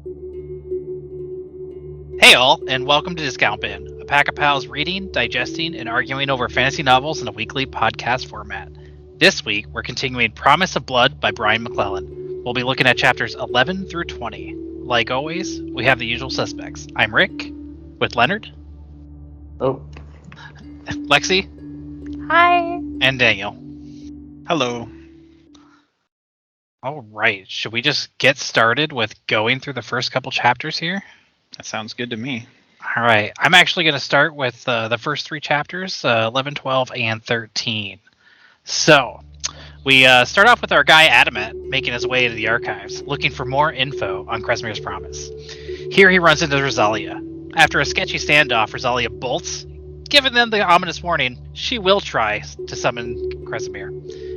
Hey all, and welcome to Discount Bin, a pack of pals reading, digesting, and arguing over fantasy novels in a weekly podcast format. This week, we're continuing Promise of Blood by Brian McClellan. We'll be looking at chapters 11 through 20. Like always, we have the usual suspects. I'm Rick, with Leonard. Oh. Lexi. Hi. And Daniel. Hello. Alright, should we just get started with going through the first couple chapters here? That sounds good to me. Alright, I'm actually going to start with the first three chapters, 11, 12, and 13. So, we start off with our guy Adamant making his way to the archives, looking for more info on Kresimmir's promise. Here he runs into Rosalia. After a sketchy standoff, Rosalia bolts, giving them the ominous warning she will try to summon Kresimir,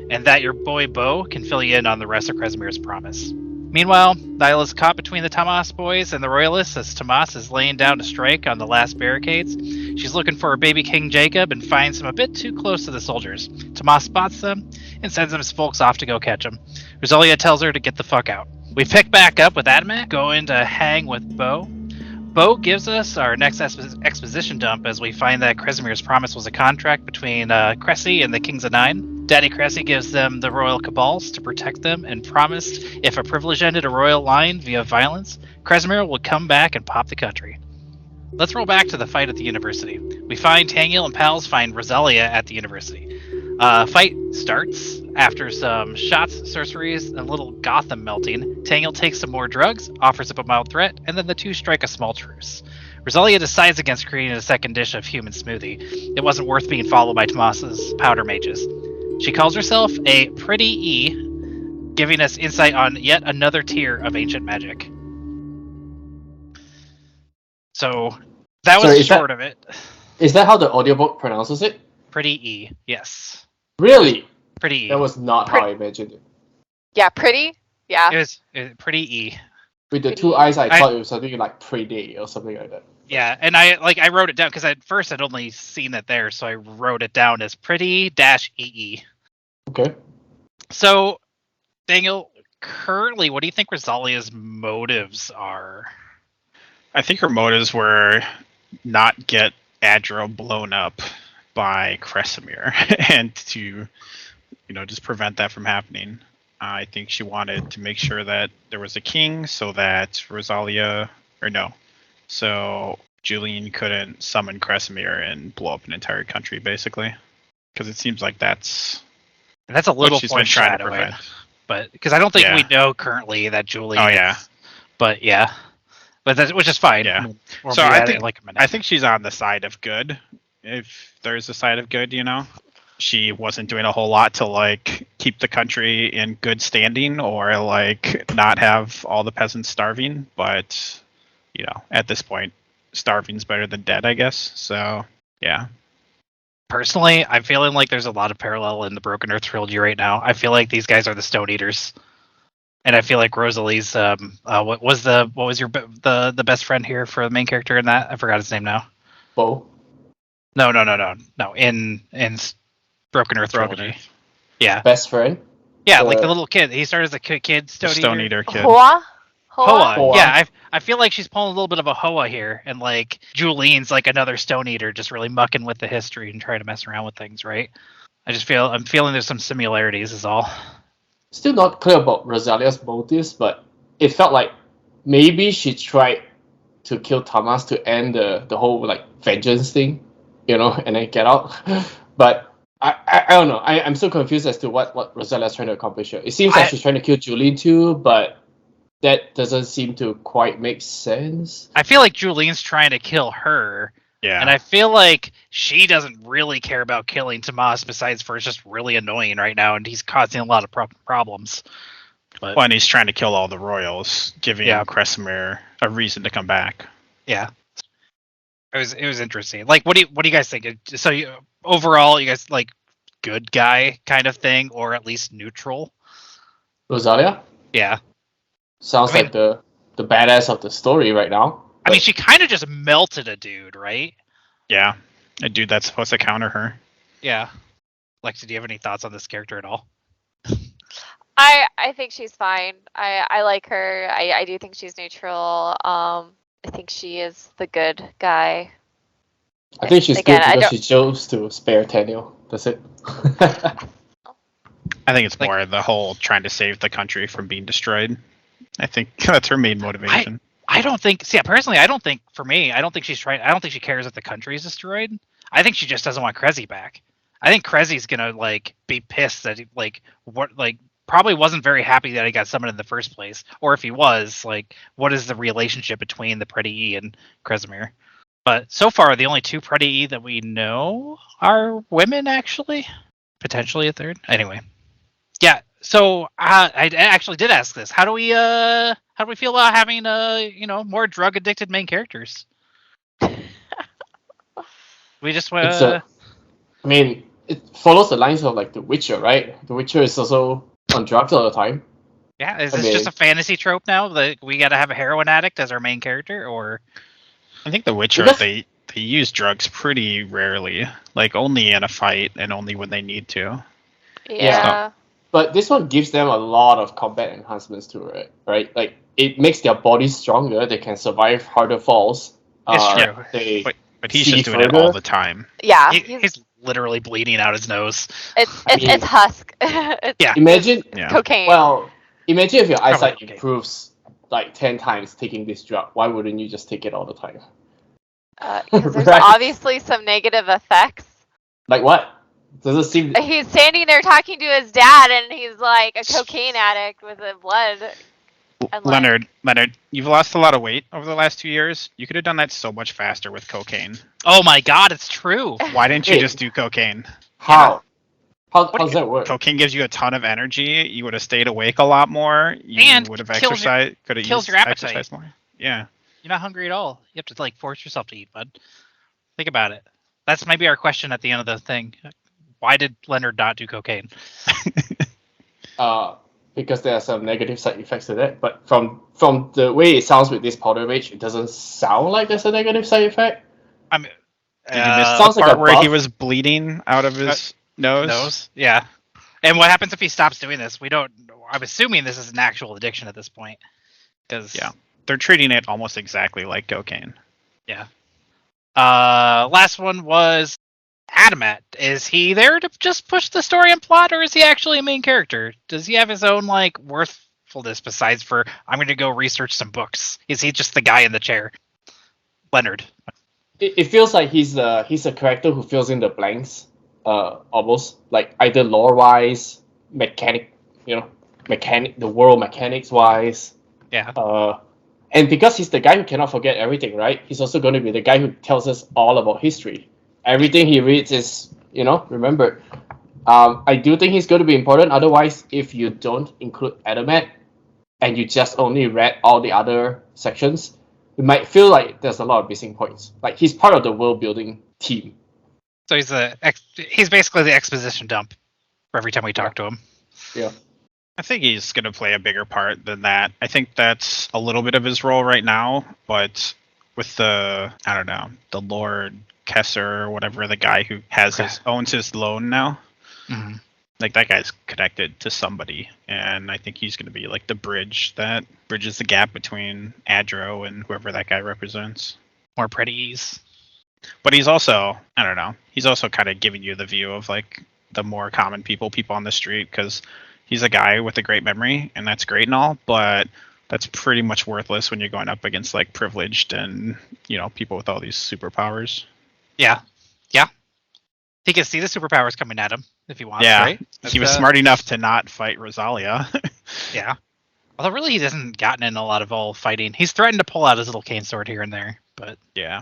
and that your boy Bo can fill you in on the rest of Kresimmir's promise. Meanwhile, Nyla is caught between the Tomas boys and the Royalists as Tomas is laying down to strike on the last barricades. She's looking for her baby King Jacob and finds him a bit too close to the soldiers. Tomas spots them and sends his folks off to go catch him. Rosalia tells her to get the fuck out. We pick back up with Adamant going to hang with Bo. Bo gives us our next exposition dump as we find that Kresimmir's promise was a contract between Cressy and the Kings of Nine. Daddy Cressy gives them the royal cabals to protect them and promised if a privilege ended a royal line via violence, Kresimir would come back and pop the country. Let's roll back to the fight at the university. We find Tangiel and pals find Rosalia at the university. Fight starts after some shots, sorceries, and a little Gotham melting. Tangiel takes some more drugs, offers up a mild threat, and then the two strike a small truce. Rosalia decides against creating a second dish of human smoothie. It wasn't worth being followed by Tomas's powder mages. She calls herself a Pretty E, giving us insight on yet another tier of ancient magic. So, that was short of it. Is that how the audiobook pronounces it? Pretty E, yes. Really? Pretty E. That was not how I imagined it. Yeah, pretty? Yeah. It was Pretty E. With the two eyes, I thought it was something like Pretty or something like that. Yeah, and I wrote it down because at first I'd only seen it there, so I wrote it down as Pretty-EE. Okay. So, Daniel, currently, what do you think Rosalia's motives are? I think her motives were not get Adro blown up by Kresimir and to, just prevent that from happening. I think she wanted to make sure that there was a king so that so Julian couldn't summon Kresimir and blow up an entire country, basically. Because it seems like that's a little she's been trying to prevent. But because I don't think we know currently that Julian. Oh yeah. But yeah, which is fine. Yeah. We'll so I I think she's on the side of good. If there's a side of good, she wasn't doing a whole lot to keep the country in good standing or not have all the peasants starving. But at this point, starving's better than dead, I guess. So yeah. Personally, I'm feeling like there's a lot of parallel in the Broken Earth trilogy right now. I feel like these guys are the Stone Eaters, and I feel like Rosalie's what was your the best friend here for the main character in that? I forgot his name now. Bo? No. In Broken Earth trilogy. Yeah. Best friend? Yeah, like the little kid. He started as a kid Stone Eater kid. Hoa? Hoa. Yeah, I feel like she's pulling a little bit of a Hoa here, and Julian's another Stone Eater, just really mucking with the history and trying to mess around with things, right? I'm feeling there's some similarities, is all. Still not clear about Rosalia's motives, but it felt like maybe she tried to kill Tomas to end the whole vengeance thing, and then get out. But I don't know. I'm so confused as to what Rosalia's trying to accomplish here. It seems like she's trying to kill Julian too, but that doesn't seem to quite make sense. I feel like Julian's trying to kill her. Yeah. And I feel like she doesn't really care about killing Tomas, besides for it's just really annoying right now, and he's causing a lot of problems. But, and he's trying to kill all the royals, giving Kresimir a reason to come back. Yeah. It was interesting. What do you guys think? So overall, you guys good guy kind of thing, or at least neutral? Rosalia? Yeah. Sounds like the badass of the story right now. I mean, she kind of just melted a dude, right? Yeah. A dude that's supposed to counter her. Yeah. Lexi, do you have any thoughts on this character at all? I think she's fine. I like her. I do think she's neutral. I think she is the good guy. I think she's Again, good I because don't- she chose to spare Daniel. That's it. I think it's Like- more the whole trying to save the country from being destroyed. I think that's her main motivation. I don't think. See, personally, I don't think. For me, I don't think she's trying. I don't think she cares if the country is destroyed. I think she just doesn't want Krezzy back. I think Krezzy's gonna like be pissed that probably wasn't very happy that he got summoned in the first place, or if he was, like, what is the relationship between the Pretty E and Kresimir? But so far, the only two Pretty E that we know are women, actually. Potentially a third. Anyway, yeah. So I actually did ask this. How do we feel about having more drug addicted main characters? We just I mean, it follows the lines of like The Witcher, right? The Witcher is also on drugs all the time. yeah. Is I this just mean- a fantasy trope now that we got to have a heroin addict as our main character, or I think The Witcher, Because- they use drugs pretty rarely, like only in a fight and only when they need to. Yeah. But this one gives them a lot of combat enhancements too, right? Like it makes their bodies stronger. They can survive harder falls. It's true. They But he's See just doing it further? all the time. Yeah. he's literally bleeding out his nose. It's husk. It's Yeah. imagine. Yeah. cocaine. Well, imagine if your eyesight okay. improves like 10 times taking this drug. Why wouldn't you just take it all the time? 'Cause there's Right. obviously some negative effects. Like what? Does it seem? He's standing there talking to his dad, and he's like a cocaine addict with the blood. And, like- Leonard, you've lost a lot of weight over the last 2 years. You could have done that so much faster with cocaine. Oh my God, it's true. Why didn't you Wait. just do cocaine? How? How does that work? Cocaine gives you a ton of energy. You would have stayed awake a lot more. You And would have kills your- exercised. Could have kills used your appetite. exercise more. Yeah. You're not hungry at all. You have to like force yourself to eat, bud. Think about it. That's maybe our question at the end of the thing. Why did Leonard not do cocaine? Because there are some negative side effects to that. But from the way it sounds with this Powder Mage, it doesn't sound like there's a negative side effect. I mean, Did you miss the Sounds like part a where he buff. was bleeding out of his nose? nose. Yeah. And what happens if he stops doing this? We don't. I'm assuming this is an actual addiction at this point. Because Yeah. They're treating it almost exactly like cocaine. Last one was Adamant. Is he there to just push the story and plot, or is he actually a main character? Does he have his own like worthfulness besides for I'm going to go research some books? Is he just the guy in the chair? Leonard. It feels like he's a character who fills in the blanks, almost like either lore wise, the world mechanics wise. Yeah. And because he's the guy who cannot forget everything, right? He's also going to be the guy who tells us all about history. Everything he reads is, remembered. I do think he's going to be important. Otherwise, if you don't include Adamant and you just only read all the other sections, it might feel like there's a lot of missing points. Like he's part of the world building team. So he's basically the exposition dump for every time we talk to him. Yeah. I think he's going to play a bigger part than that. I think that's a little bit of his role right now, but with the Lord Kesser or whatever, the guy who owns his loan now, Mm-hmm. like that guy's connected to somebody, and I think he's going to be like the bridge that bridges the gap between Adro and whoever that guy represents. More pretty ease. But he's also, he's also kind of giving you the view of like the more common people on the street, because he's a guy with a great memory, and that's great and all, but that's pretty much worthless when you're going up against like privileged and, people with all these superpowers. Yeah. He can see the superpowers coming at him if he wants, Yeah. right? He was smart enough to not fight Rosalia. Yeah. Although really he hasn't gotten in a lot of all fighting. He's threatened to pull out his little cane sword here and there, but Yeah.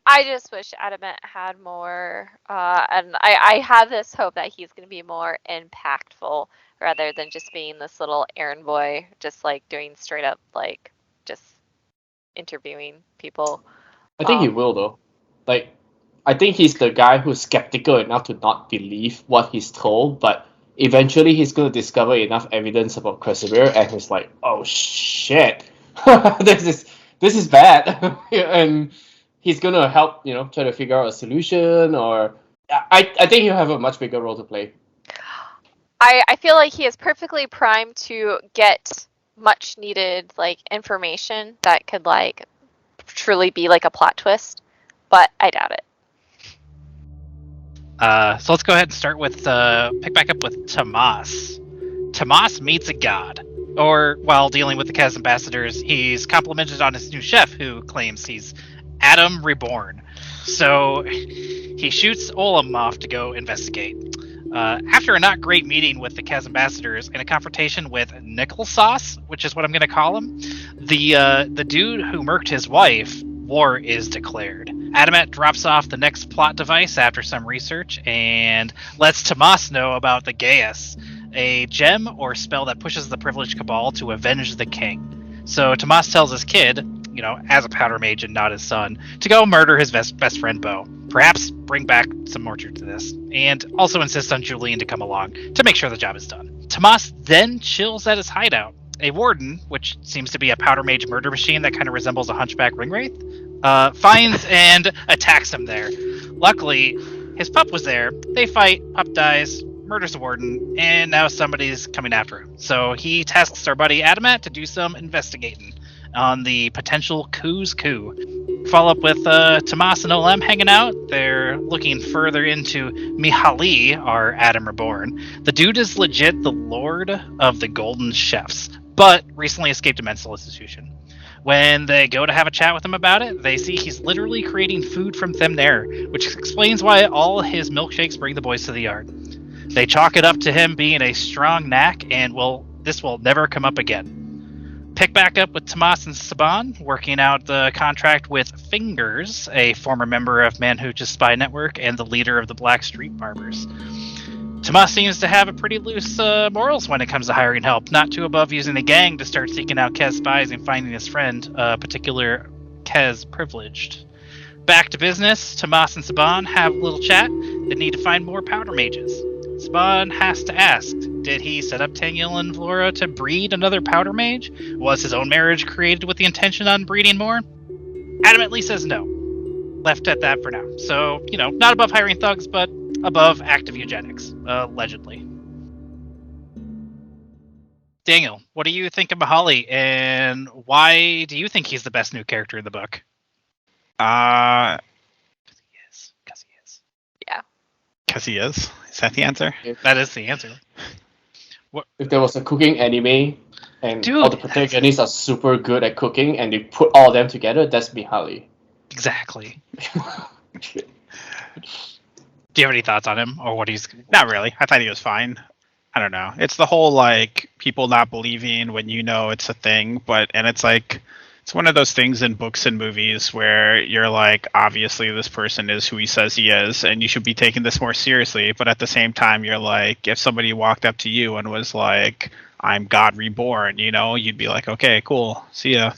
I just wish Adamant had more, and I have this hope that he's going to be more impactful rather than just being this little errand boy, just like doing straight up like just interviewing people. I think he will though. Like, I think he's the guy who's skeptical enough to not believe what he's told, but eventually he's going to discover enough evidence about Kresimir, and he's like, "Oh shit, this is bad," and he's going to help, try to figure out a solution. Or I think he'll have a much bigger role to play. I feel like he is perfectly primed to get much needed like information that could like truly be like a plot twist, but I doubt it. So let's go ahead and start with pick back up with Tomas. Tomas meets a god. Or while dealing with the Kaz ambassadors, he's complimented on his new chef, who claims he's Adam Reborn. So he shoots Olam off to go investigate. After a not great meeting with the Kaz ambassadors and a confrontation with Nickel Sauce, which is what I'm going to call him, the dude who murked his wife, war is declared. Adamet drops off the next plot device after some research and lets Tomas know about the Gaius, a gem or spell that pushes the privileged cabal to avenge the king. So Tomas tells his kid, as a powder mage and not his son, to go murder his best friend Bo. Perhaps bring back some more truth to this, and also insists on Julian to come along to make sure the job is done. Tomas then chills at his hideout. A warden, which seems to be a powder mage murder machine that kind of resembles a hunchback ringwraith, finds and attacks him there. Luckily, his pup was there. They fight, pup dies, murders the warden, and now somebody's coming after him. So he tasks our buddy Adamet to do some investigating on the potential Koo's coup. Follow up with Tomas and Olem hanging out. They're looking further into Mihaly, our Adam Reborn. The dude is legit the Lord of the Golden Chefs, but recently escaped a mental institution. When they go to have a chat with him about it, they see he's literally creating food from thin air, which explains why all his milkshakes bring the boys to the yard. They chalk it up to him being a strong knack, and this will never come up again. Pick back up with Tomas and Saban, working out the contract with Fingers, a former member of Manhuch's spy network and the leader of the Black Street Barbers. Tomas seems to have a pretty loose morals when it comes to hiring help, not too above using the gang to start seeking out Kez spies and finding his friend, particular Kez privileged. Back to business, Tomas and Saban have a little chat. They need to find more powder mages. Saban has to ask, did he set up Tangil and Flora to breed another powder mage? Was his own marriage created with the intention on breeding more? Adamantly says no. Left at that for now. So, not above hiring thugs, but above active eugenics, allegedly. Daniel, what do you think of Mihaly, and why do you think he's the best new character in the book? Because he is. Yeah. Because he is? Is that the answer? That is the answer. If there was a cooking anime and Dude, all the protagonists are super good at cooking and they put all of them together, that's Mihaly. Exactly. Do you have any thoughts on him, or what he's... Not really. I thought he was fine. I don't know. It's the whole, people not believing when it's a thing, and it's it's one of those things in books and movies where you're obviously this person is who he says he is, and you should be taking this more seriously, but at the same time, you're if somebody walked up to you and was I'm God reborn, you'd be okay, cool, see ya.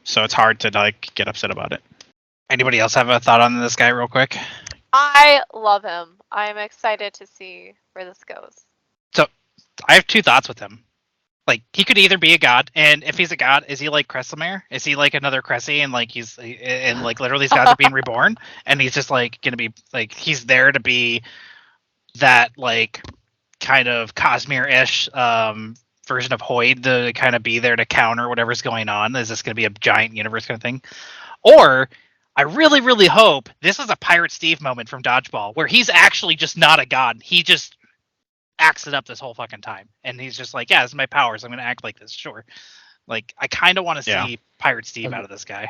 So it's hard to, get upset about it. Anybody else have a thought on this guy real quick? I love him. I'm excited to see where this goes. So, I have two thoughts with him. He could either be a god, and if he's a god, is he like Kresilmir? Is he another Cressy, and literally these gods are being reborn, and he's just gonna be he's there to be that kind of Cosmere-ish version of Hoyd, to kind of be there to counter whatever's going on. Is this gonna be a giant universe kind of thing? Or I really, really hope this is a Pirate Steve moment from Dodgeball, where he's actually just not a god. He just acts it up this whole fucking time, and he's just yeah, this is my powers, I'm gonna act like this, sure. I kind of want to see Pirate Steve out of this guy.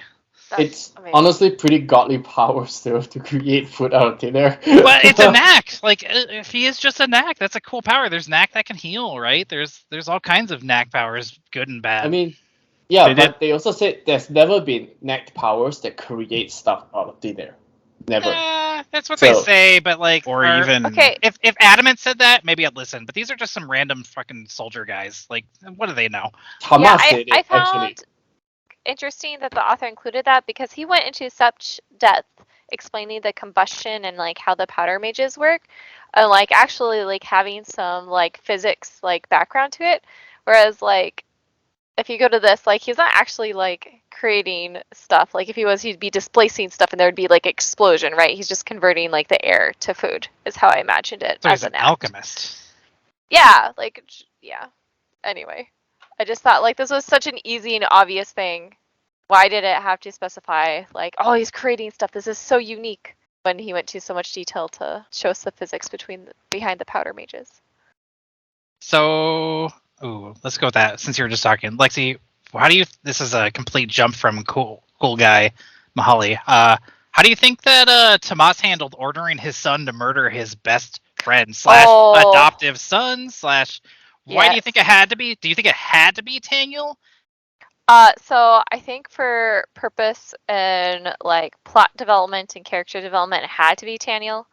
It's amazing. Honestly pretty godly powers to create food out of thin air. But it's a knack. If he is just a knack, that's a cool power. There's knack that can heal, right? There's all kinds of knack powers, good and bad. I mean, they also said there's never been knack powers that create stuff out of thin air. Never. That's what they say, but okay. If Adamant said that, maybe I'd listen. But these are just some random fucking soldier guys. What do they know? Tomas did it, I found actually. Interesting that the author included that, because he went into such depth explaining the combustion and how the powder mages work, and actually having some physics background to it. Whereas if you go to this, he's not actually creating stuff. If he was, he'd be displacing stuff, and there would be explosion, right? He's just converting the air to food, is how I imagined it. So as he's an act. alchemist. Yeah, like, yeah. Anyway, I just thought like this was such an easy and obvious thing. Why did it have to specify like, oh, he's creating stuff? This is so unique. When he went to so much detail to show us the physics behind the powder mages. So, let's go with that. Since you were just talking, Lexi, how do you? This is a complete jump from cool guy, Mahali. How do you think that Tomas handled ordering his son to murder his best friend / adoptive son / Why do you think it had to be? Do you think it had to be Taniel? So I think for purpose and like plot development and character development, it had to be Taniel.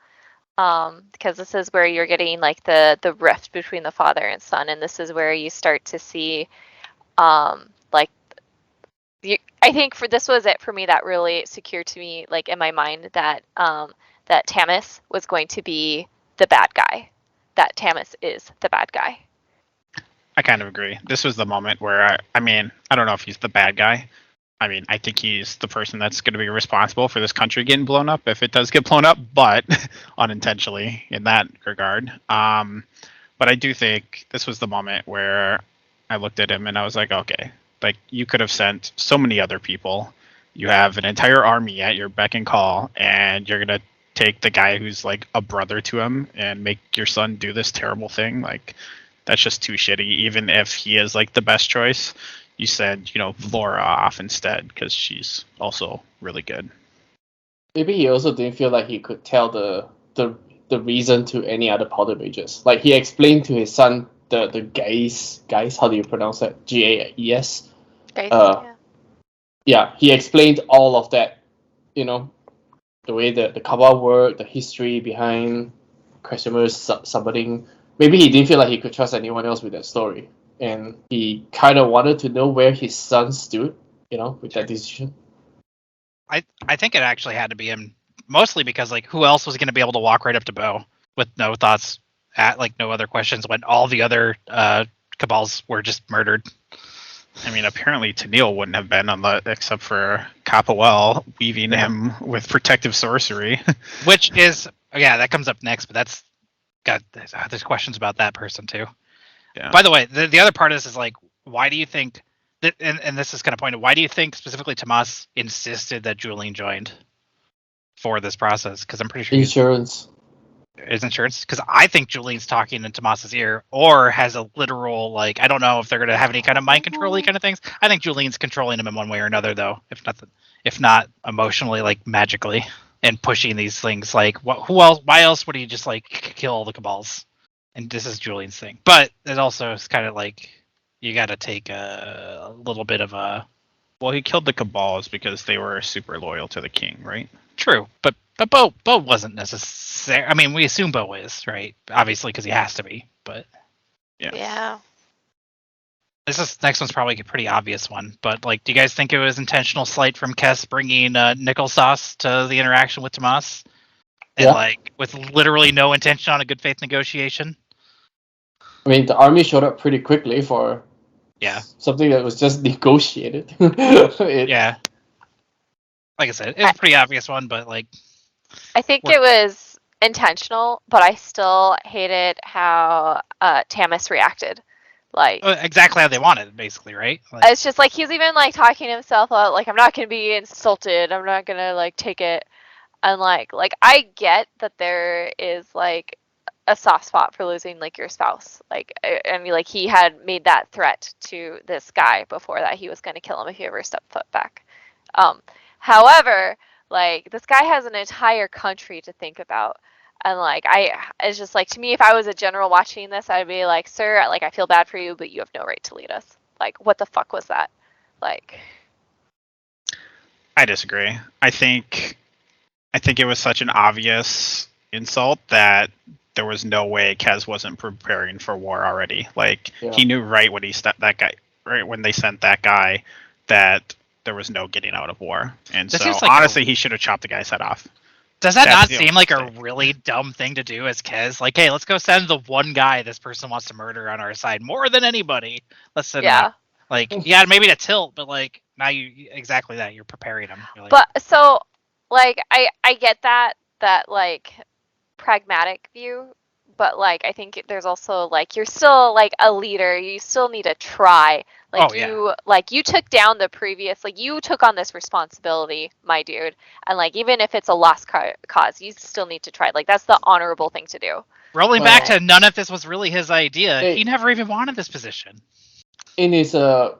Because this is where you're getting like the rift between the father and son, and this is where you start to see, like, I think this was it for me that really secured to me, like in my mind, that that Tamis was going to be the bad guy. That Tamis is the bad guy. I kind of agree. This was the moment where I mean, I don't know if he's the bad guy. I mean, I think he's the person that's going to be responsible for this country getting blown up if it does get blown up, but unintentionally in that regard. But I do think this was the moment where I looked at him and I was like, okay, like you could have sent so many other people. You have an entire army at your beck and call, and you're going to take the guy who's like a brother to him and make your son do this terrible thing. Like, that's just too shitty. Even if he is like the best choice, you said, Laura off instead because she's also really good. Maybe he also didn't feel like he could tell the reason to any other powder mages. Like he explained to his son the guys, how do you pronounce that? Gaes. Guys, yeah, he explained all of that. The way the cabal worked, the history behind customers submitting. Maybe he didn't feel like he could trust anyone else with that story, and he kind of wanted to know where his son stood, with that decision. I think it actually had to be him, mostly because like who else was going to be able to walk right up to Bo with no thoughts, no other questions when all the other cabals were just murdered. I mean, apparently Tennille wouldn't have been on except for Capoel weaving him with protective sorcery, which is that comes up next, but there's questions about that person too. Yeah. By the way, the other part of this is like, why do you think that, and this is kind of pointed, why do you think specifically Tomas insisted that Julian joined for this process? Because I'm pretty sure insurance. Is insurance? Because I think Julian's talking in Tomas's ear, or has a literal, like, I don't know if they're going to have any kind of mind control-y kind of things. I think Julian's controlling him in one way or another, though, if not emotionally, like magically, and pushing these things. Like, who else? Why else would he just like kill the cabals? And this is Julian's thing. But it also is kind of like you got to take a little bit of a. Well, he killed the cabals because they were super loyal to the king, right? True, but Bo wasn't necessary. I mean, we assume Bo is, right? Obviously, because he has to be. But yeah. This next one's probably a pretty obvious one. But like, do you guys think it was intentional slight from Kess bringing nickel sauce to the interaction with Tomas, and like with literally no intention on a good faith negotiation? I mean, the army showed up pretty quickly for something that was just negotiated. Yeah. Like I said, it's a pretty obvious one, but like... I think it was intentional, but I still hated how Tamis reacted. Like exactly how they wanted, basically, right? Like, it's just like he's even like talking himself out, like, I'm not gonna be insulted, I'm not gonna like take it. And like I get that there is like a soft spot for losing like your spouse. Like I mean, like he had made that threat to this guy before that he was gonna kill him if he ever stepped foot back. However, like this guy has an entire country to think about, and like it's just like, to me, if I was a general watching this, I'd be like, sir, like I feel bad for you, but you have no right to lead us. Like, what the fuck was that? Like, I disagree. I think it was such an obvious insult that there was no way Kez wasn't preparing for war already. Like he knew right when when they sent that guy that there was no getting out of war. And so honestly, he should have chopped the guy's head off. Does that not seem like a really dumb thing to do as Kez? Like, hey, let's go send the one guy this person wants to murder on our side more than anybody. Let's send him out. Like, maybe to tilt, but like now exactly that. You're preparing him. Like, but so like I get that like pragmatic view, but like I think there's also like you're still like a leader. You still need to try. Like Oh, yeah. you took down the previous, like you took on this responsibility, my dude. And like even if it's a lost cause, you still need to try. Like that's the honorable thing to do. Rolling Well- back to none of this was really his idea. Hey. He never even wanted this position. In his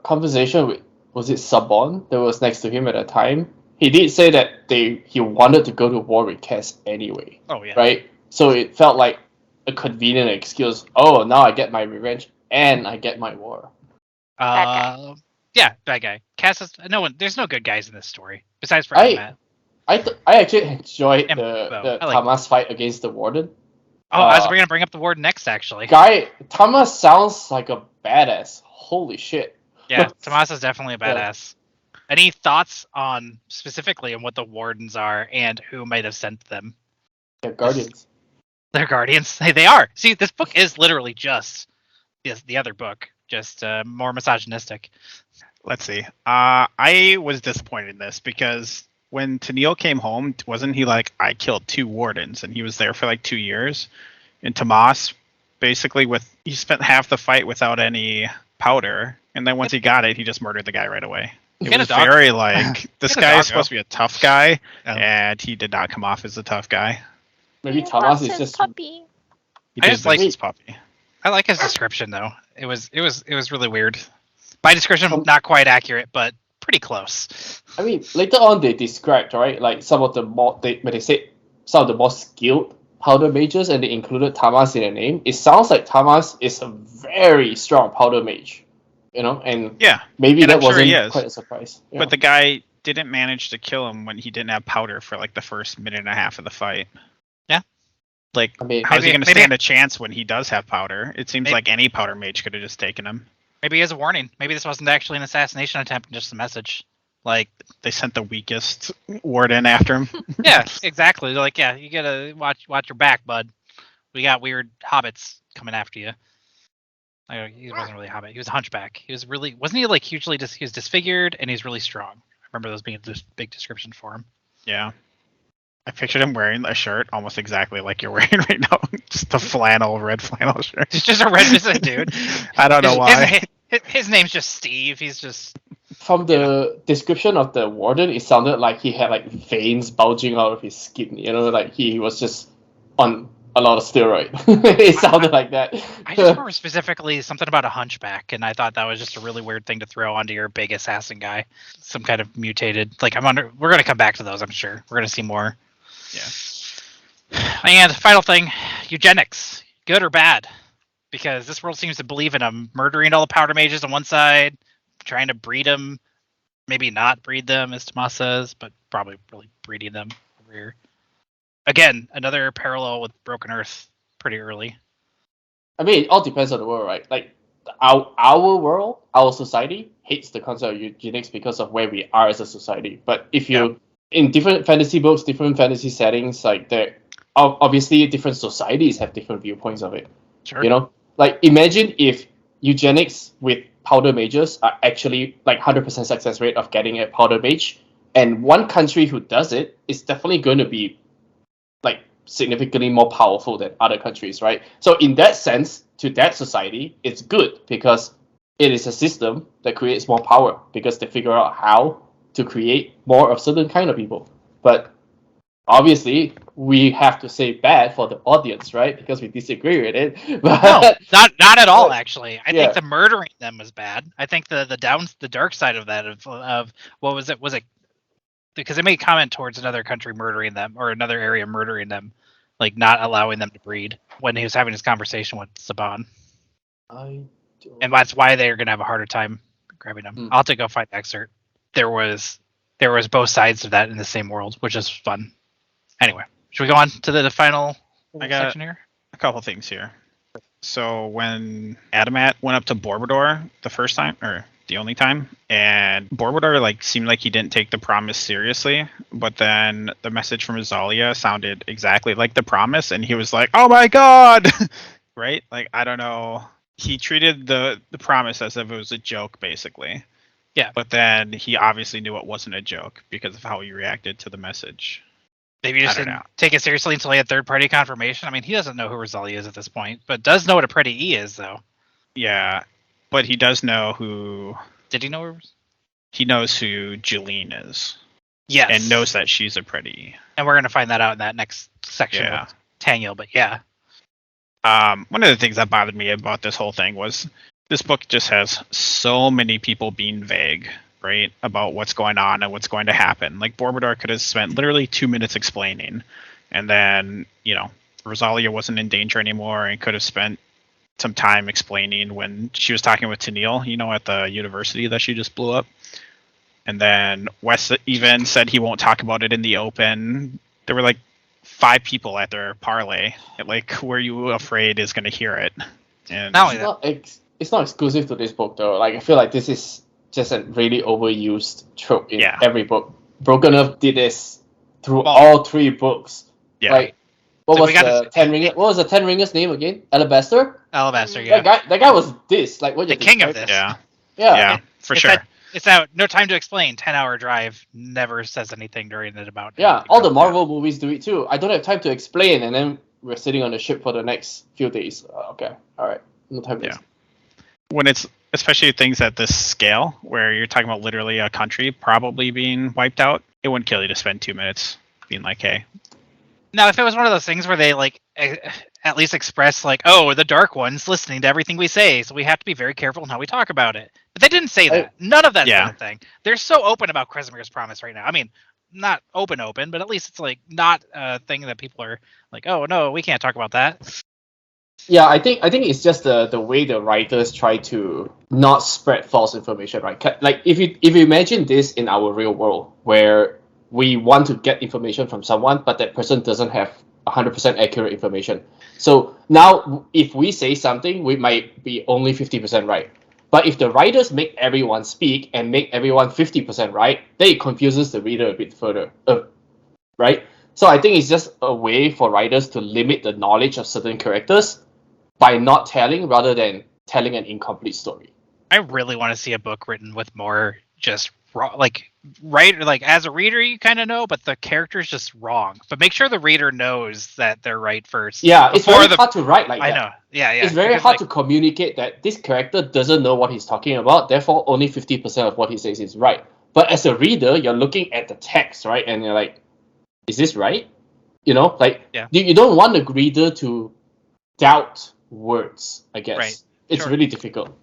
conversation with, was it Sabon that was next to him at the time, he did say that he wanted to go to war with Cass anyway, Oh yeah. right? So it felt like a convenient excuse. Oh, now I get my revenge and I get my war. Bad Yeah, bad guy. Cass is no one. There's no good guys in this story besides for Matt. I actually enjoyed And the Bo. I like Tamas fight against the Warden. Oh, I was going to bring up the Warden next, actually. Tamas sounds like a badass. Holy shit. Yeah, Tomas is definitely a badass. Any thoughts on specifically on what the Wardens are and who might have sent them? They're guardians. They're guardians. Hey, they are. See, this book is literally just the other book, just more misogynistic. Let's see. I was disappointed in this because when Tennille came home, wasn't he like, I killed 2 wardens, and he was there for like 2 years? And Tomas, basically, he spent half the fight without any powder, and then once he got it, he just murdered the guy right away. It Get a was dog. very like, this Get a guy dog, is supposed to be a tough guy, Yeah. and he did not come off as a tough guy. Maybe He Tamas loves is his just puppy. He I did just like- lose his puppy. I like his description though. It was really weird. By description, not quite accurate, but pretty close. I mean, later on they described, right, like some of the more when they said some of the more skilled powder mages and they included Tamas in the name, it sounds like Tamas is a very strong powder mage. You know, and Yeah, maybe and that I'm sure wasn't he is. quite a surprise. Yeah. but the guy didn't manage to kill him when he didn't have powder for like the first minute and a half of the fight. Yeah. Like, I mean, how's he Maybe- going to maybe- stand a chance when he does have powder? It seems Maybe- like any powder mage could have just taken him. Maybe as a warning. Maybe this wasn't actually an assassination attempt, just a message. Like, They sent the weakest warden after him. yeah, exactly. They're like, yeah, you gotta watch your back, bud. We got weird hobbits coming after you. He wasn't really a hobbit. He was a hunchback. He was really, wasn't he like hugely he was disfigured and he's really strong. I remember those being a big description for him. Yeah. I pictured him wearing a shirt almost exactly like you're wearing right now. Just a red flannel shirt. He's just a red business dude. I don't know why. His name's just Steve. He's just from the description of the warden, it sounded like he had like veins bulging out of his skin. You know, like he was just on a lot of steroid. It sounded like that. I just remember specifically something about a hunchback, and I thought that was just a really weird thing to throw onto your big assassin guy. Some kind of mutated. Like we're gonna come back to those. I'm sure we're gonna see more. Yeah. And final thing, eugenics, good or bad? Because this world seems to believe in them murdering all the powder mages on one side, trying to breed them, maybe not breed them, as Tomas says, but probably really breeding them over here. Again, another parallel with Broken Earth pretty early. I mean, it all depends on the world, right? Like our world, our society hates the concept of eugenics because of where we are as a society. But if you in different fantasy books, different fantasy settings, like there, obviously different societies have different viewpoints of it. Sure. You know, like imagine if eugenics with powder mages are actually like 100% success rate of getting a powder mage, and one country who does it is definitely going to be like significantly more powerful than other countries, right? So in that sense, to that society, it's good because it is a system that creates more power because they figure out how to create more of certain kind of people. But obviously, we have to say bad for the audience, right? Because we disagree with it. But No, not at all. Actually, I Yeah. think the murdering them was bad. I think the dark side of that of what was it because they made comment towards another country murdering them or another area murdering them, like not allowing them to breed when he was having his conversation with Saban, and that's why they're gonna have a harder time grabbing them. Hmm. I'll have to go find the excerpt. There was both sides of that in the same world, which is fun. Anyway, should we go on to the final I got- section here? A couple things here. So when Adamat went up to Borobudur the first time, or the only time, and Borobudur like seemed like he didn't take the promise seriously, but then the message from Azalia sounded exactly like the promise, and he was like, "Oh my god!" Right? Like, I don't know. He treated the promise as if it was a joke, basically. Yeah. But then he obviously knew it wasn't a joke because of how he reacted to the message. Maybe you just I don't didn't know. take it seriously until he had third-party confirmation. I mean, he doesn't know who Rosalia is at this point, but does know what a pretty E is, though. Yeah, but he does know who. Did he know who? He knows who Julene is. Yes. And knows that she's a pretty. And we're going to find that out in that next section Yeah. with Taniel, but yeah. One of the things that bothered me about this whole thing was this book just has so many people being vague, right, about what's going on and what's going to happen. Like, Borobudur could have spent literally 2 minutes explaining, and then, Rosalia wasn't in danger anymore and could have spent some time explaining when she was talking with Tennille, at the university that she just blew up. And then Wes even said he won't talk about it in the open. There were like 5 people at their parlay. Like, were you afraid is going to hear it? And Not only that, It's not exclusive to this book though. Like I feel like this is just a really overused trope in every book. Broken Earth did this through all 3 books. Yeah. Like what So was we got the this- Ten Ringers? What was the Ten Ringers name again? Alabaster. Alabaster, yeah. That guy was this. Like what The you king of described? this. Yeah, for It's sure. It's out. No time to explain. 10-hour drive. Never says anything during it about. Yeah, anything all the else. Marvel movies do it too. I don't have time to explain, and then we're sitting on the ship for the next few days. Okay, all right, no time to. Yeah. When it's especially things at this scale where you're talking about literally a country probably being wiped out, it wouldn't kill you to spend 2 minutes being like, hey. Now, if it was one of those things where they like at least express like, oh, the Dark One's listening to everything we say, so we have to be very careful in how we talk about it. But they didn't say that. None of that's been a thing. They're so open about Kresimmir's promise right now. I mean, not open, but at least it's like not a thing that people are like, oh no, we can't talk about that. Yeah, I think it's just the way the writers try to not spread false information, right? Like if you imagine this in our real world where we want to get information from someone, but that person doesn't have 100% accurate information. So now if we say something, we might be only 50% right. But if the writers make everyone speak and make everyone 50% right, then it confuses the reader a bit further, right? So I think it's just a way for writers to limit the knowledge of certain characters by not telling rather than telling an incomplete story. I really want to see a book written with more just raw, like as a reader you kind of know, but the character's just wrong. But make sure the reader knows that they're right first. Yeah, it's very hard to write like that. I know. Yeah. It's very hard to communicate that this character doesn't know what he's talking about, therefore only 50% of what he says is right. But as a reader, you're looking at the text, right? And you're like, is this right? You don't want the reader to doubt words, I guess. Right. It's really difficult.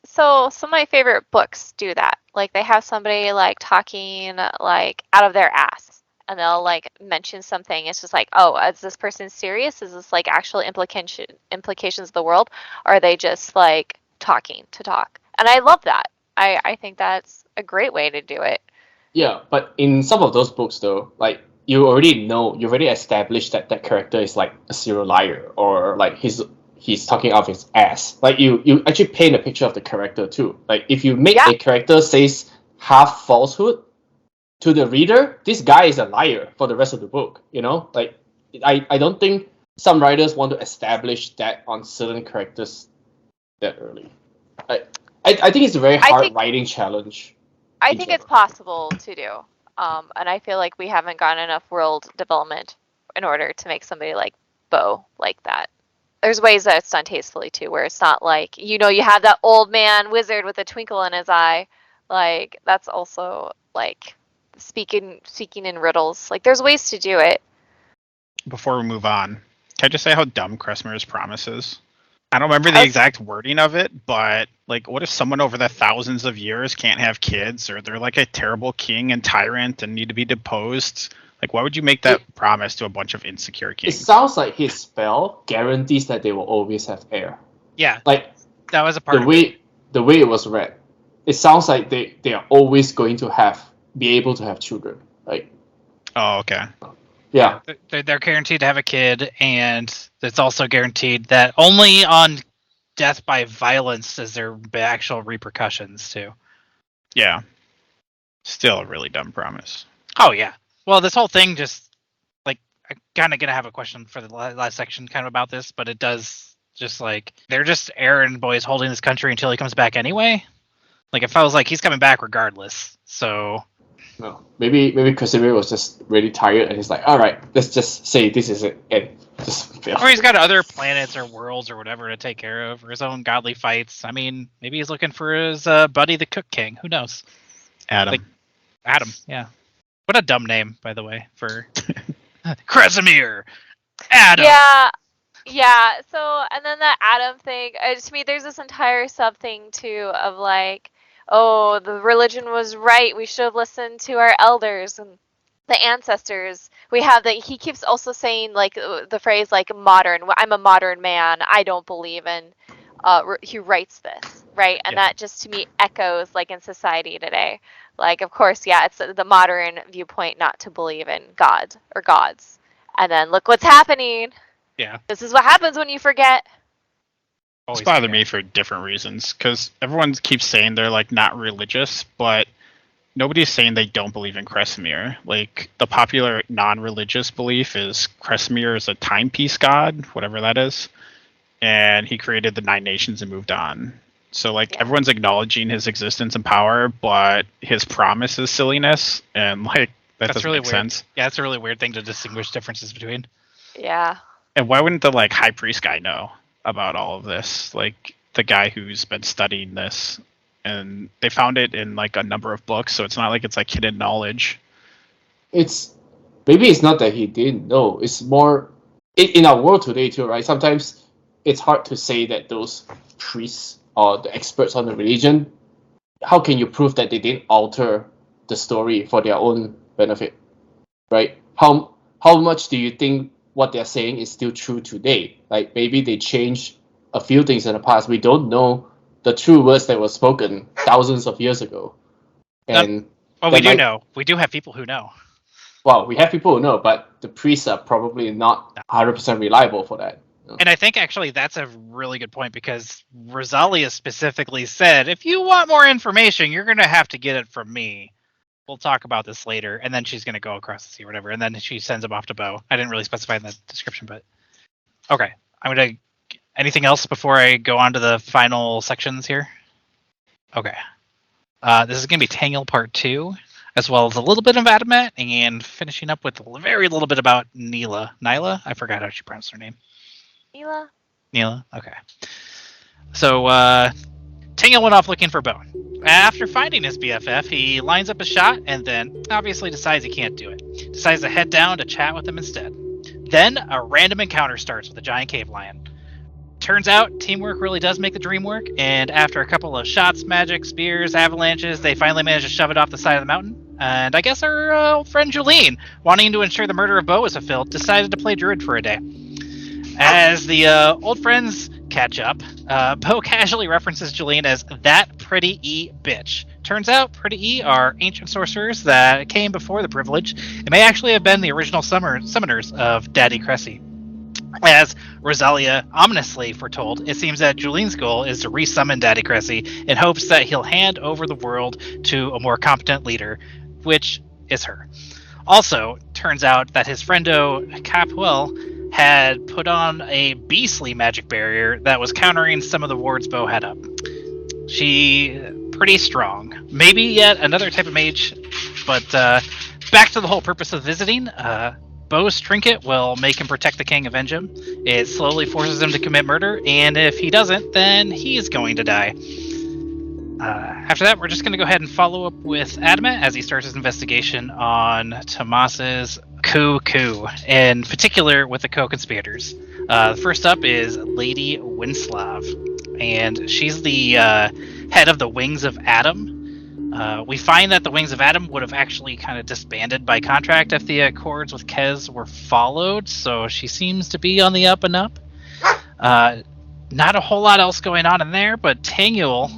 So some of my favorite books do that. Like they have somebody like talking like out of their ass, and they'll like mention something. It's just like, oh, is this person serious? Is this like actual implications of the world? Or are they just like talking to talk? And I love that. I think that's a great way to do it. Yeah, but in some of those books though, like you've already established that that character is like a serial liar, or like he's talking off his ass. Like you actually paint a picture of the character too. Like if you make a character says half falsehood to the reader, this guy is a liar for the rest of the book. Like I don't think some writers want to establish that on certain characters that early. I think it's a very hard writing challenge. I think it's possible to do. And I feel like we haven't gotten enough world development in order to make somebody like Bo like that. There's ways that it's done tastefully too, where it's not like, you have that old man wizard with a twinkle in his eye. Like that's also like speaking in riddles. Like there's ways to do it. Before we move on, can I just say how dumb Kresimmir's promise is? I don't remember the exact wording of it, but like, what if someone over the thousands of years can't have kids, or they're like a terrible king and tyrant and need to be deposed? Like, why would you make that promise to a bunch of insecure It kings? sounds like his spell guarantees that they will always have heir. Yeah. Like that was a part the way it was read. It sounds like they are always going to be able to have children. Like Oh, okay. yeah. They're guaranteed to have a kid, and it's also guaranteed that only on death by violence is there actual repercussions too. Yeah. Still a really dumb promise. Oh yeah. Well, this whole thing just like I'm kind of gonna have a question for the last section kind of about this, but it does just like they're just errand boys holding this country until he comes back anyway. Like it feels like he's coming back regardless. So No, maybe Casemiro was just really tired and he's like, all right, let's just say this is it and just fail. Or he's got other planets or worlds or whatever to take care of, or his own godly fights. I mean, maybe he's looking for his buddy, the Cook King. Who knows? Adam. Like, Adam, yeah. What a dumb name, by the way, for Kresimir. Adam. Yeah. So, and then that Adam thing, to me, there's this entire sub thing too of like, oh, the religion was right. We should have listened to our elders and the ancestors. We have that. He keeps also saying like the phrase like modern. I'm a modern man. I don't believe in. He writes this, right? And that just to me echoes like in society today. Like, of course, yeah, it's the modern viewpoint not to believe in God or gods. And then look what's happening. Yeah. This is what happens when you forget. It's bothered me for different reasons, because everyone keeps saying they're like not religious, but nobody's saying they don't believe in Kresimir. Like, the popular non-religious belief is Kresimir is a timepiece god, whatever that is, and he created the 9 nations and moved on. So like everyone's acknowledging his existence and power, but his promise is silliness, and like that doesn't really make weird. sense. Yeah, that's a really weird thing to distinguish differences between. Yeah. And why wouldn't the like high priest guy know about all of this? Like the guy who's been studying this, and they found it in like a number of books, so it's not like it's like hidden knowledge. Maybe it's not that he didn't know. It's more in our world today too, right? Sometimes it's hard to say that those priests or the experts on the religion, how can you prove that they didn't alter the story for their own benefit, right? How much do you think what they're saying is still true today? Like maybe they changed a few things in the past. We don't know the true words that were spoken thousands of years ago. And we do know. We do have people who know. Well, we have people who know, but the priests are probably not 100% reliable for that. And I think actually that's a really good point, because Rosalia specifically said, if you want more information, you're going to have to get it from me. We'll talk about this later. And then she's going to go across the sea or whatever. And then she sends him off to Bo. I didn't really specify in the description, but okay. I'm going to... Anything else before I go on to the final sections here? Okay. This is going to be Tangle Part 2, as well as a little bit of Adamet, and finishing up with a very little bit about Neela. Nyla? I forgot how she pronounced her name. Neela? Okay. So, Tangle went off looking for Bone. After finding his BFF, he lines up a shot and then obviously decides he can't do it. Decides to head down to chat with him instead. Then, a random encounter starts with a giant cave lion. Turns out, teamwork really does make the dream work, and after a couple of shots, magic, spears, avalanches, they finally manage to shove it off the side of the mountain. And I guess our old friend Julene, wanting to ensure the murder of Bo was fulfilled, decided to play Druid for a day. As the old friends catch up, Bo casually references Julene as that pretty E bitch. Turns out, Pretty E are ancient sorcerers that came before the privilege, and may actually have been the original summoners of Daddy Cressy. As Rosalia ominously foretold, it seems that Julene's goal is to resummon Daddy Cressy in hopes that he'll hand over the world to a more competent leader, which is her. Also, turns out that his friendo Capuel had put on a beastly magic barrier that was countering some of the wards Bo had up. She pretty strong. Maybe yet another type of mage, but back to the whole purpose of visiting. Bo's trinket will make him protect the king, avenge him. It slowly forces him to commit murder, and if he doesn't, then he's going to die. After that, we're just going to go ahead and follow up with Adamet as he starts his investigation on Tomas's coup, in particular with the co-conspirators. First up is Lady Winslav, and she's the head of the Wings of Adam. We find that the Wings of Adam would have actually kind of disbanded by contract if the accords with Kez were followed, so she seems to be on the up and up. Not a whole lot else going on in there, but Tangle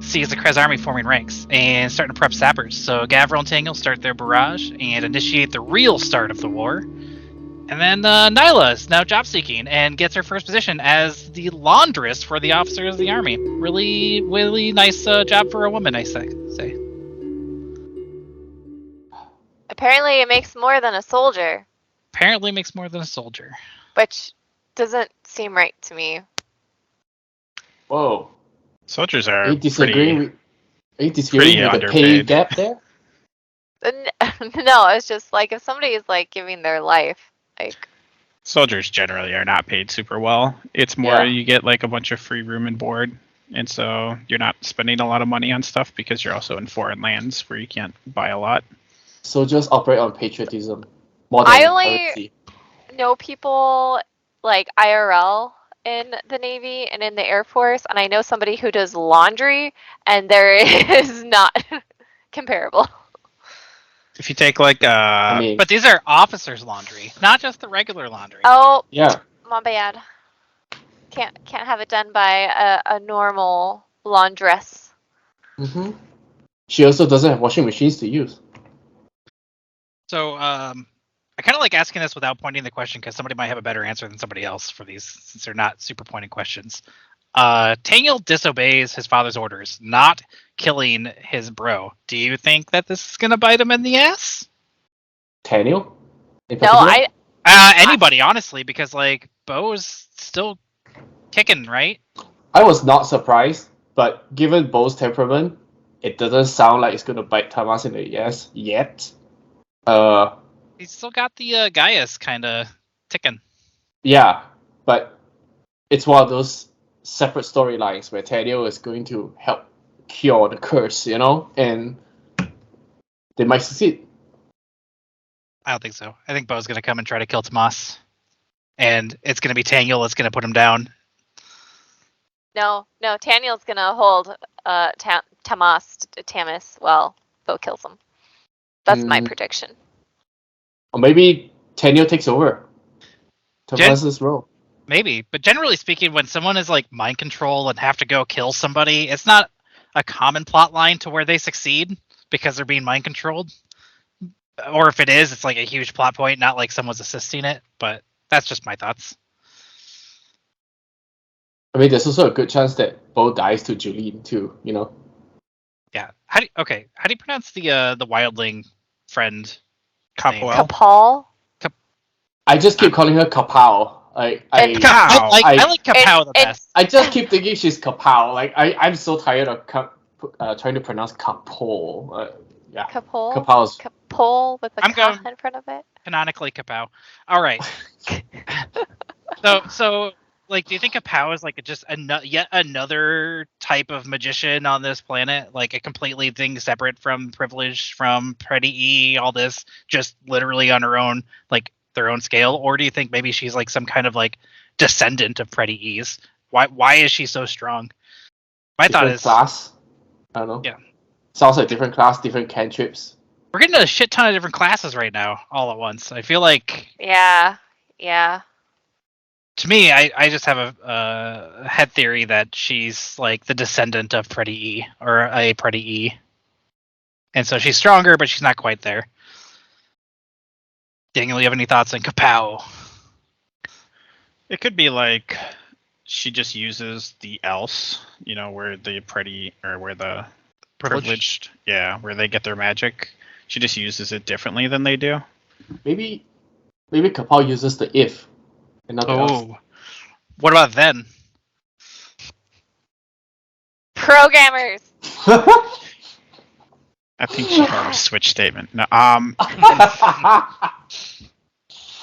sees the Krez army forming ranks and starting to prep sappers. So Gavril and Tangle start their barrage and initiate the real start of the war. And then Nyla is now job seeking and gets her first position as the laundress for the officers of the army. Really, really nice job for a woman, I say. Apparently, it makes more than a soldier. Which doesn't seem right to me. Whoa. Soldiers are Are you disagreeing with the pay underpaid. gap there? No, it's just like if somebody is like giving their life, like Soldiers generally are not paid super well. It's more Yeah. you get like a bunch of free room and board, and so you're not spending a lot of money on stuff because you're also in foreign lands where you can't buy a lot. Soldiers operate on patriotism more than I only currency. know people like IRL in the Navy and in the Air Force, and I know somebody who does laundry, and there is not comparable. If you take like I mean, But these are officers' laundry, not just the regular laundry. Oh, yeah. my bad. Can't have it done by a normal laundress. Hmm. She also doesn't have washing machines to use. So I kind of like asking this without pointing the question because somebody might have a better answer than somebody else for these, since they're not super pointed questions. Taniel disobeys his father's orders, not killing his bro. Do you think that this is gonna bite him in the ass? Taniel? In No, particular? Anybody, honestly, because like Bo's still kicking, right? I was not surprised, but given Bo's temperament, it doesn't sound like it's gonna bite Tamas in the ass yet. He's still got the Gaius kind of ticking. Yeah, but it's one of those separate storylines where Taniel is going to help cure the curse, and they might succeed. I don't think so. I think Bo's gonna come and try to kill Tomas, and it's gonna be Taniel that's gonna put him down. no. Taniel's gonna hold Tamas. Well, Bo kills him. That's my prediction. Or maybe Taniel takes over Tamas's role. Maybe, but generally speaking, when someone is like mind control and have to go kill somebody, it's not a common plot line to where they succeed because they're being mind controlled. Or if it is, it's like a huge plot point, not like someone's assisting it. But that's just my thoughts. I mean, there's also a good chance that Bo dies to Julene too. Yeah. How do you pronounce the wildling friend? Capoel. Kapal? I just keep calling her Kapow. I I like Kapow the best. I just keep thinking she's Kapow. Like I'm so tired of trying to pronounce Kapo. Yeah. Kapol? Kapow's. Kapol with a I'm K going- in front of it? Canonically Kapow. All right. So like, do you think Kapow is like just yet another type of magician on this planet, like a completely thing separate from privilege, from Pretty E, all this, just literally on her own, like their own scale? Or do you think maybe she's like some kind of like descendant of Pretty E's? Why is she so strong? My thought Different is class. I don't know. Yeah. Sounds like different class, different cantrips. we're getting a shit ton of different classes right now, all at once. I feel like, Yeah. to me, I just have a head theory that she's like the descendant of Pretty E, or a Pretty E, and so she's stronger, but she's not quite there. Daniel, you have any thoughts on Kapow? It could be like she just uses the else, where the pretty or where the privileged, where they get their magic. She just uses it differently than they do. Maybe Kapow uses the if and nothing else. Oh, what about then? Programmers. I think she had a switch statement. No, all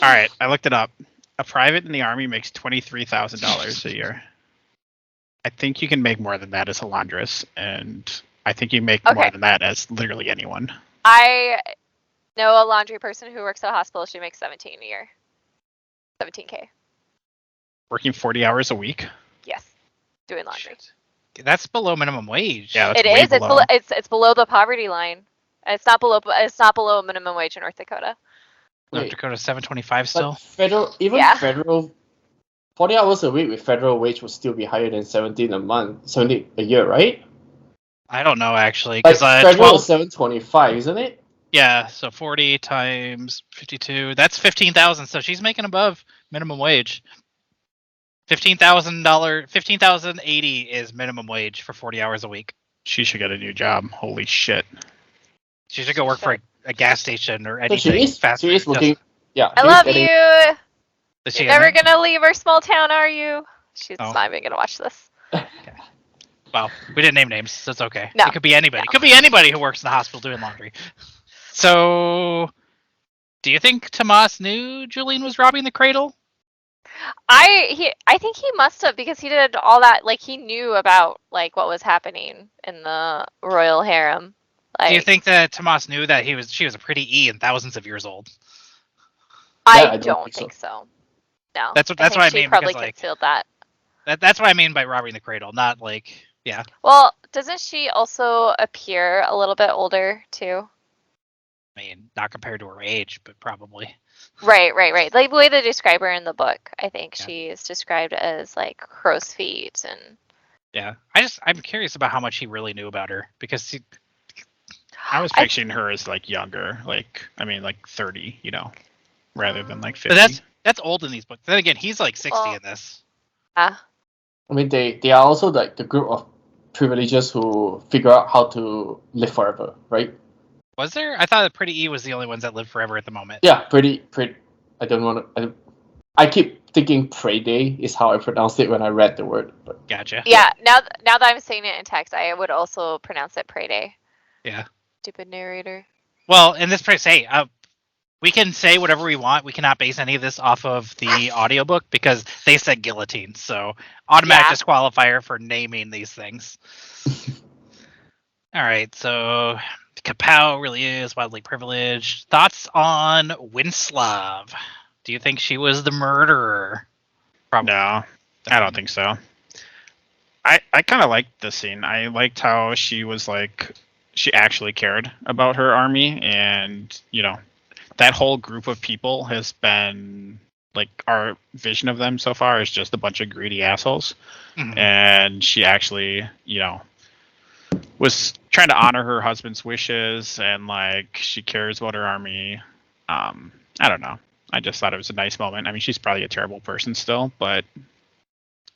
right, I looked it up. A private in the army makes $23,000 a year. I think you can make more than that as a laundress, and I think you make more than that as literally anyone. I know a laundry person who works at a hospital. She makes 17 a year. 17K. Working 40 hours a week? Yes. Doing laundry. That's below minimum wage. Yeah, that's It way is. below. It's below the poverty line. It's not below minimum wage in North Dakota. North Wait, Dakota 725 but still. federal 40 hours a week with federal wage would still be higher than 17 a year, right? I don't know actually, Like because federal is 725, isn't it? Yeah, so 40 times 52, that's 15,000. So she's making above minimum wage. $15,080 is minimum wage for 40 hours a week. She should get a new job. Holy shit. She should go work for a gas station or So anything. she is working. Yeah. I she's love getting- you. Is she You're in never there? gonna leave our small town, are you? She's Oh. not even gonna watch this. Well, we didn't name names, so it's okay. No, It could be anybody. no. It could be anybody who works in the hospital doing laundry. So, do you think Tomas knew Julian was robbing the cradle? I think he must have, because he did all that. Like, he knew about like what was happening in the royal harem. Like, Do you think that Tomas knew that she was a pretty E and thousands of years old? I don't think so. No, That's what I she mean. probably Because, like, concealed that. that's what I mean by robbing the cradle. Not like, yeah. Well, doesn't she also appear a little bit older too? I mean, not compared to her age, but probably. Right. Like the way they describe her in the book, I think Yeah. she is described as like crow's feet and. Yeah, I'm curious about how much he really knew about her, because I was picturing her as like younger, like 30, rather than like 50. But that's old in these books. Then again, he's like 60 in this. Yeah. I mean, they are also like the group of privileges who figure out how to live forever, right? Was there? I thought that Pretty E was the only ones that live forever at the moment. Yeah, pretty. I don't want to. I keep thinking "pray day" is how I pronounced it when I read the word. But Gotcha. Yeah. Now that I'm saying it in text, I would also pronounce it pray day. Yeah. Stupid narrator. Well, in this place, hey, we can say whatever we want. We cannot base any of this off of the audiobook because they said guillotine. So automatic disqualifier for naming these things. All right, so Kapow really is wildly privileged. Thoughts on Winslav? Do you think she was the murderer? Probably. No, I don't think so. I kind of liked the scene. I liked how she was like, she actually cared about her army, and that whole group of people has been like, our vision of them so far is just a bunch of greedy assholes. Mm-hmm. And she actually, was trying to honor her husband's wishes, and like, she cares about her army. I don't know. I just thought it was a nice moment. I mean, she's probably a terrible person still, but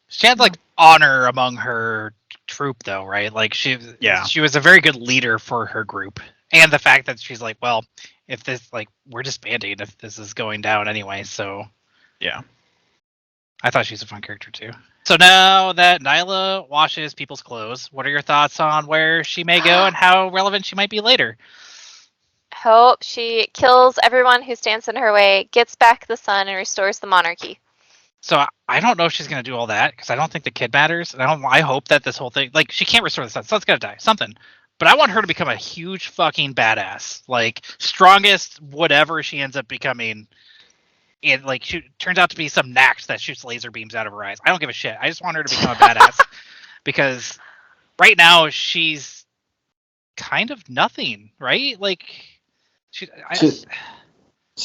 she had like honor among her troop, though, right? Like she was a very good leader for her group, and the fact that she's like, well, if this, like, we're disbanding if this is going down anyway, so yeah. I thought she's a fun character too. So now that Nyla washes people's clothes, what are your thoughts on where she may go and how relevant she might be later? Hope she kills everyone who stands in her way, gets back the sun, and restores the monarchy. So I don't know if she's going to do all that, because I don't think the kid matters. And I hope that this whole thing, like, she can't restore the sun. Sun's got to die. Something. But I want her to become a huge fucking badass. Like, strongest whatever she ends up becoming. And, like, she turns out to be some nact that shoots laser beams out of her eyes. I don't give a shit. I just want her to become a badass. Because right now she's kind of nothing, right? Like, she's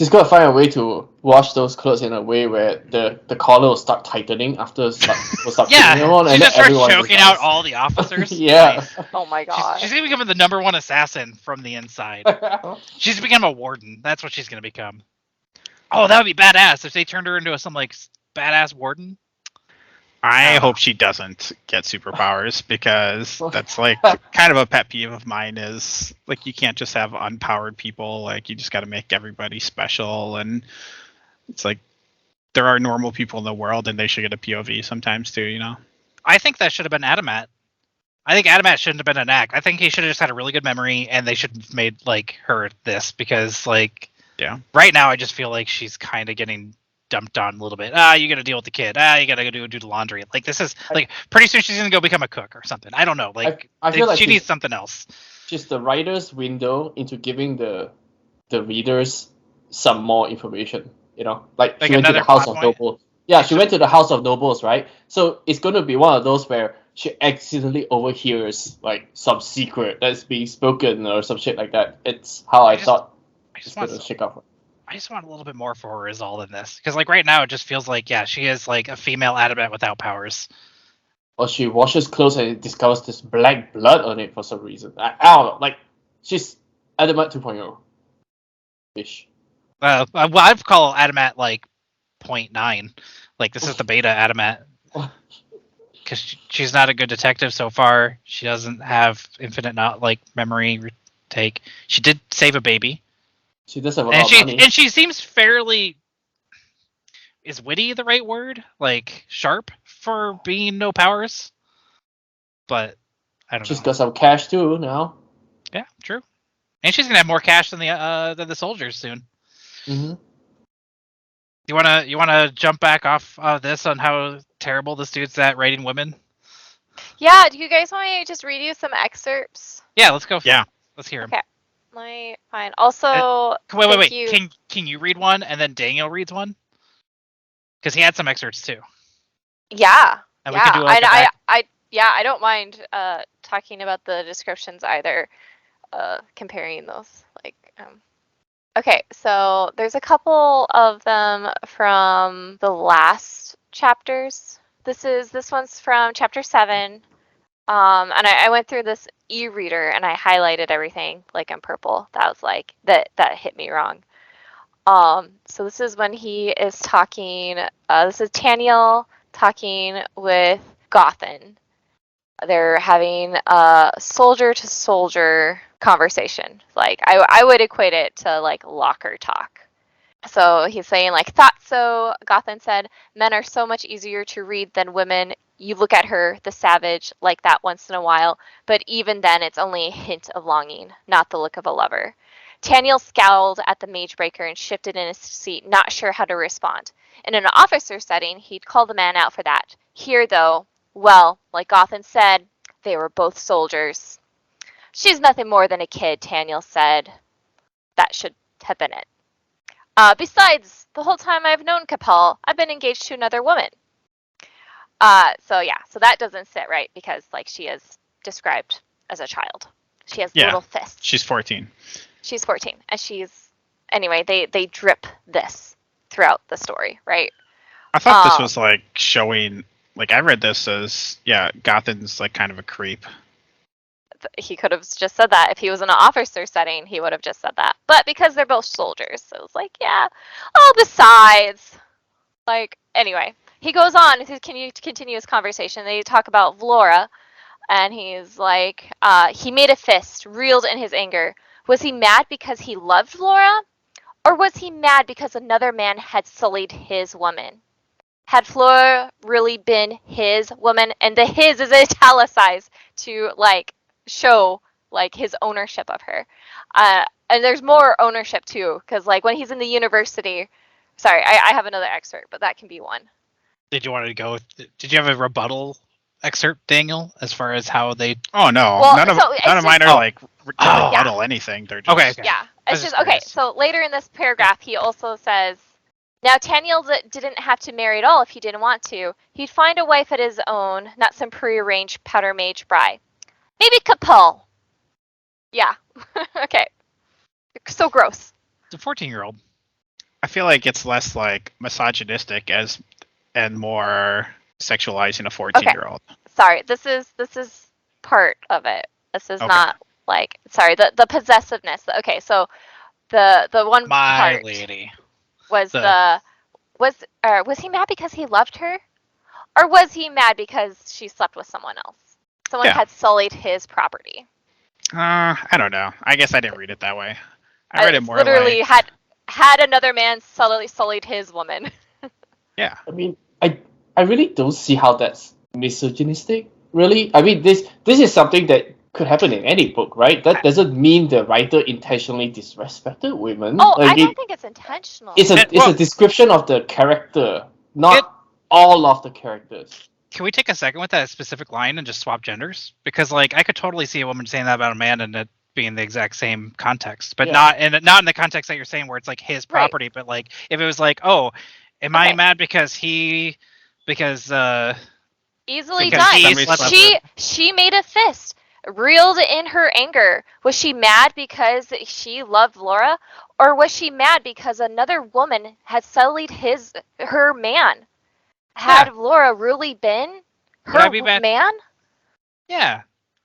got to find a way to wash those clothes in a way where the collar will start tightening after will start yeah, on, she just starts choking out all the officers. Yeah. Like, oh my god. She's going to become the number one assassin from the inside. She's become a warden. That's what she's going to become. Oh, that would be badass if they turned her into some like badass warden. I hope she doesn't get superpowers, because that's like kind of a pet peeve of mine, is like, you can't just have unpowered people. Like, you just got to make everybody special. And it's like, there are normal people in the world and they should get a POV sometimes too, I think that should have been Adamat. I think Adamat shouldn't have been an act. I think he should have just had a really good memory, and they should have made like her this, because like, yeah, right now I just feel like she's kind of getting dumped on a little bit. You gotta deal with the kid. You gotta go do the laundry. Like, this is like, pretty soon she's gonna go become a cook or something. I don't know. Like, I feel like she needs something else. She's the writer's window into giving the readers some more information. Like she went to the House of Nobles. Yeah, she went to the House of Nobles, right? So it's going to be one of those where she accidentally overhears like some secret that's being spoken or some shit like that. It's how I thought it's going to shake up. I just want a little bit more for her is all in this. Because, like, right now it just feels like, yeah, she is like a female Adamat without powers. Or she washes clothes and discovers this black blood on it for some reason. I don't know. Like, she's Adamat 2.0 ish. Well, I've called Adamat like 0.9. Like, this is the beta Adamat. Because she's not a good detective so far. She doesn't have infinite memory retake. She did save a baby. She does have a lot of money. And she seems fairly... Is witty the right word? Like, sharp for being no powers? But, I don't know. She's got some cash too now. Yeah, true. And she's gonna have more cash than the soldiers soon. Mm-hmm. You wanna jump back off this on how terrible this dude's at rating women? Yeah, do you guys want me to just read you some excerpts? Yeah, let's go. Yeah. Let's hear him. Okay. Let me find. Also, Wait. thank you. Can you read one and then Daniel reads one? Because he had some excerpts too. Yeah. And we could do like I don't mind talking about the descriptions either. Comparing those. Okay, so there's a couple of them from the last chapters. This one's from chapter 7. And I went through this e-reader and I highlighted everything like in purple. That was like that hit me wrong. So this is when he is talking. This is Taniel talking with Gothan. They're having a soldier to soldier conversation. Like I would equate it to like locker talk. So he's saying like, thought so. Gothan said, men are so much easier to read than women. You look at her, the savage, like that once in a while, but even then it's only a hint of longing, not the look of a lover. Taniel scowled at the mage breaker and shifted in his seat, not sure how to respond. In an officer setting, he'd call the man out for that. Here, though, well, like Gothan said, they were both soldiers. She's nothing more than a kid, Taniel said. That should have been it. Besides, the whole time I've known Capel, I've been engaged to another woman. So that doesn't sit right because like she is described as a child. She has little fists. She's 14. She's 14, and anyway, they drip this throughout the story, right? I thought this was like showing, like I read this as, Gothan's like kind of a creep. He could have just said that. If he was in an officer setting, he would have just said that. But because they're both soldiers, so it was like, yeah. Oh, besides, like, anyway, he goes on to continue his conversation. They talk about Vlora, and he's like, he made a fist, reeled in his anger. Was he mad because he loved Vlora? Or was he mad because another man had sullied his woman? Had Vlora really been his woman? And the his is italicized to, like, show, like, his ownership of her. And there's more ownership, too, because, like, when he's in the university... Sorry, I have another excerpt, but that can be one. Did you want to go? Did you have a rebuttal excerpt, Daniel, as far as how they? Oh no, well, none of mine are like rebuttal anything. They're just okay. Yeah, it's just okay. So later in this paragraph, he also says, "Now Taniel didn't have to marry at all if he didn't want to. He'd find a wife at his own, not some prearranged Powder Mage bride. Maybe Capel. Yeah, okay. So gross. It's a 14-year-old. I feel like it's less like misogynistic and more sexualizing a 14-year-old. Okay. Sorry, this is part of it. This is not like the possessiveness. Okay, so the one part lady was was he mad because he loved her, or was he mad because she slept with someone else? Someone had sullied his property. I don't know. I guess I didn't read it that way. I read it more literally like... had another man sullied his woman. Yeah. I mean, I really don't see how that's misogynistic. Really, I mean, this is something that could happen in any book, right? That doesn't mean the writer intentionally disrespected women. Oh, I don't think it's intentional. It's a description of the character, not all of the characters. Can we take a second with that specific line and just swap genders? Because like I could totally see a woman saying that about a man and it being the exact same context, but not in the context that you're saying where it's like his property, but like if it was like, oh, am I mad because easily done. She made a fist, reeled in her anger. Was she mad because she loved Laura, or was she mad because another woman had sullied her man? Had Laura really been her man? Yeah.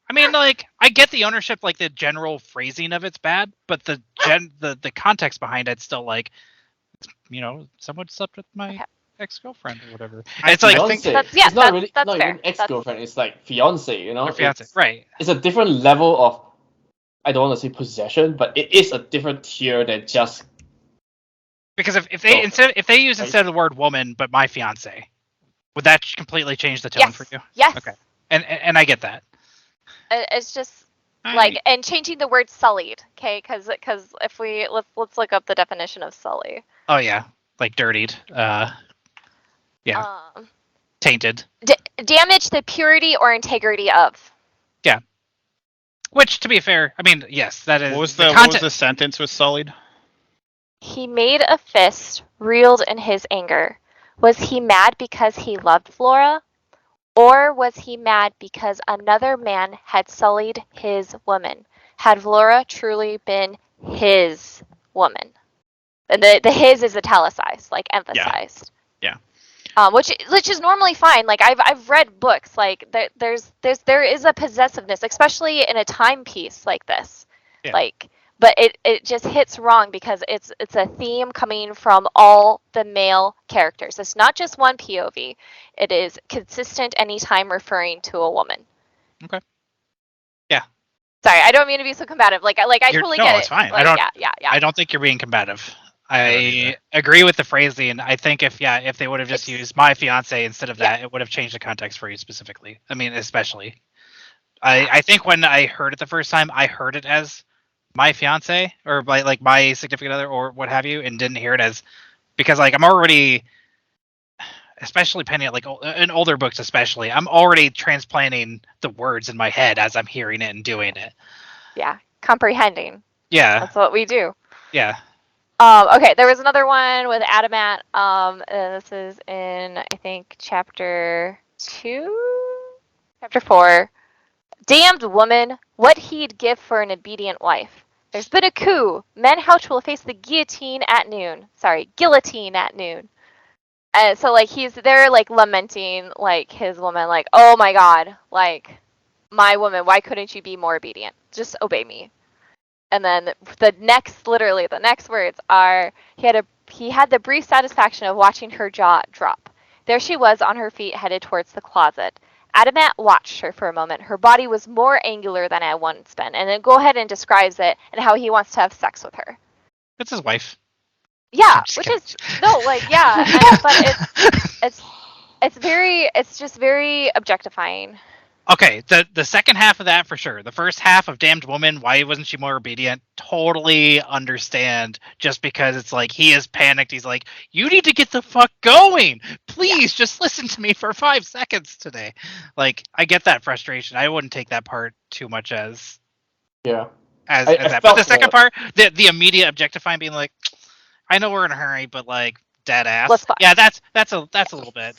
I mean, like, I get the ownership, like the general phrasing of it's bad, but the context behind it's still like, someone slept with my ex-girlfriend or whatever. It's like it's not really not even ex-girlfriend. It's like fiance. Or fiance, right? It's a different level of, I don't want to say possession, but it is a different tier than just. Because if they use instead of the word woman, but my fiance, would that completely change the tone for you? Yes. Okay. And I get that. It's just Like, and changing the word sullied, okay? Because if we let's look up the definition of sully. Oh yeah, like dirtied. Yeah, tainted. Damage the purity or integrity of. Yeah. Which, to be fair, I mean, yes, that is. What was the sentence with sullied? He made a fist, reeled in his anger. Was he mad because he loved Flora? Or was he mad because another man had sullied his woman? Had Flora truly been his woman? And the his is italicized, like emphasized. Yeah. Which is normally fine. Like I've read books like there is a possessiveness, especially in a timepiece like this. Yeah. Like, but it just hits wrong because it's a theme coming from all the male characters. It's not just one POV. It is consistent anytime referring to a woman. Okay. Yeah. Sorry, I don't mean to be so combative. Like I totally get it. No, it's fine. Like, yeah. I don't think you're being combative. I agree with the phrasing. I think if they would have just used my fiance instead of that, it would have changed the context for you specifically. I mean, especially. I think when I heard it the first time, I heard it as my fiance or like my significant other or what have you, and didn't hear it as, because like I'm already, especially penning it like in older books especially, I'm already transplanting the words in my head as I'm hearing it and doing it. Yeah, comprehending. Yeah, that's what we do. Yeah. Okay, there was another one with Adamant. This is in, I think, chapter 4. Damned woman, what he'd give for an obedient wife. There's been a coup. Men Houch will face the guillotine at noon. And so, like, he's there, like, lamenting, like, his woman, like, oh my god, like, my woman, why couldn't you be more obedient? Just obey me. And then the next words are, he had the brief satisfaction of watching her jaw drop. There she was on her feet, headed towards the closet. Adamant watched her for a moment. Her body was more angular than it had once been. And then go ahead and describes it and how he wants to have sex with her. That's his wife. Yeah, which is but it's just very objectifying. Okay, the second half of that for sure. The first half of Damned Woman, why wasn't she more obedient? Totally understand. Just because it's like he is panicked. He's like, you need to get the fuck going. Please, just listen to me for 5 seconds today. Like, I get that frustration. I wouldn't take that part too much as that. But the second part, the immediate objectifying, being like, I know we're in a hurry, but like dead ass. Yeah, that's a little bit.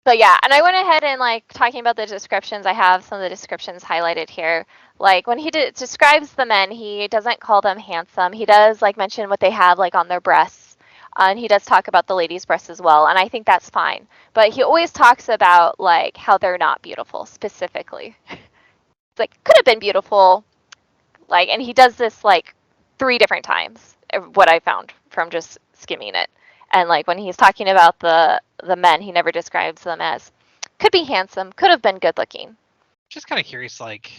So yeah, and I went ahead and like talking about the descriptions. I have some of the descriptions highlighted here. Like when he describes the men, he doesn't call them handsome. He does like mention what they have like on their breasts, and he does talk about the ladies' breasts as well. And I think that's fine. But he always talks about like how they're not beautiful specifically. It's like could have been beautiful, like, and he does this like 3 different times. What I found from just skimming it. And like when he's talking about the men, he never describes them as could be handsome, could have been good looking. Just kind of curious, like,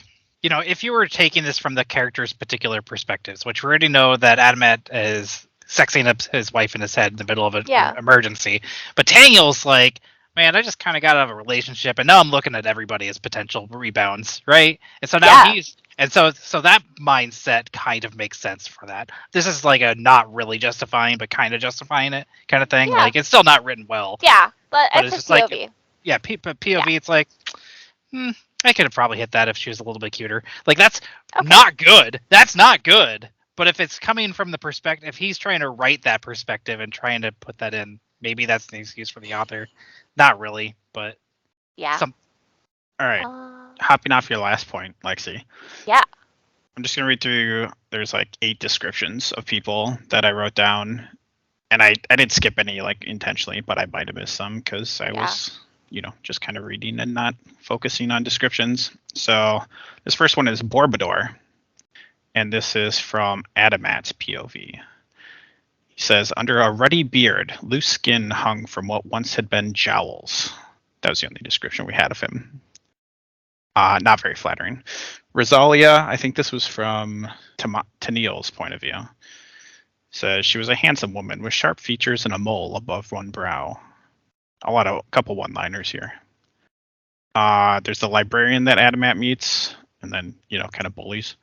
you know, if you were taking this from the character's particular perspectives, which we already know that Adamant is sexing up his wife in his head in the middle of an emergency. But Daniel's like, man, I just kind of got out of a relationship, and now I'm looking at everybody as potential rebounds, right? And so now so that mindset kind of makes sense for that. This is like a not really justifying, but kind of justifying it kind of thing. Yeah. Like it's still not written well. Yeah, but it's just POV. Like, yeah, POV. It's like, I could have probably hit that if she was a little bit cuter. Like that's not good. That's not good. But if it's coming from the perspective, if he's trying to write that perspective and trying to put that in, maybe that's an excuse for the author. Not really, but yeah. All right. Hopping off your last point, Lexi. Yeah. I'm just gonna read through. There's like 8 descriptions of people that I wrote down, and I didn't skip any like intentionally, but I might have missed some because I was, just kind of reading and not focusing on descriptions. So this first one is Borbador, and this is from Adamant's POV. He says, under a ruddy beard, loose skin hung from what once had been jowls. That was the only description we had of him. Not very flattering. Rosalia, I think this was from Tennille's point of view, says she was a handsome woman with sharp features and a mole above one brow. A couple one-liners here. There's the librarian that Adamant meets. and then, kind of bullies.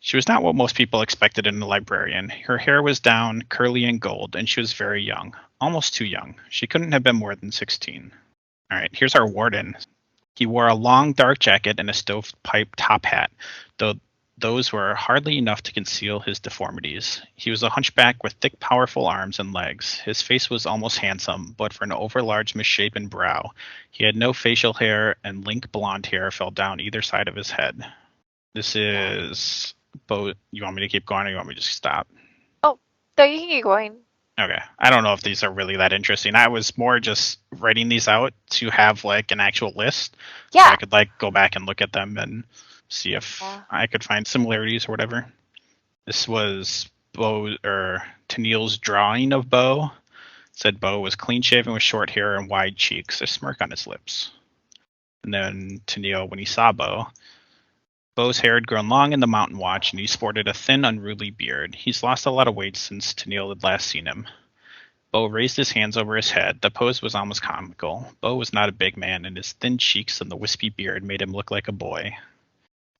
She was not what most people expected in a librarian. Her hair was down, curly and gold, and she was very young. Almost too young. She couldn't have been more than 16. All right, here's our warden. He wore a long, dark jacket and a stovepipe top hat, though those were hardly enough to conceal his deformities. He was a hunchback with thick, powerful arms and legs. His face was almost handsome, but for an overlarge, misshapen brow. He had no facial hair, and lank blonde hair fell down either side of his head. This is... Bo, you want me to keep going, or you want me to just stop? Oh, no, you can keep going. Okay. I don't know if these are really that interesting. I was more just writing these out to have an actual list. Yeah. So I could go back and look at them and see if I could find similarities or whatever. This was Tennille's drawing of Bo. It said Bo was clean shaven with short hair and wide cheeks, a smirk on his lips. And then Tennille, when he saw Bo, Bo's hair had grown long in the mountain watch, and he sported a thin, unruly beard. He's lost a lot of weight since Tennille had last seen him. Bo raised his hands over his head. The pose was almost comical. Bo was not a big man, and his thin cheeks and the wispy beard made him look like a boy.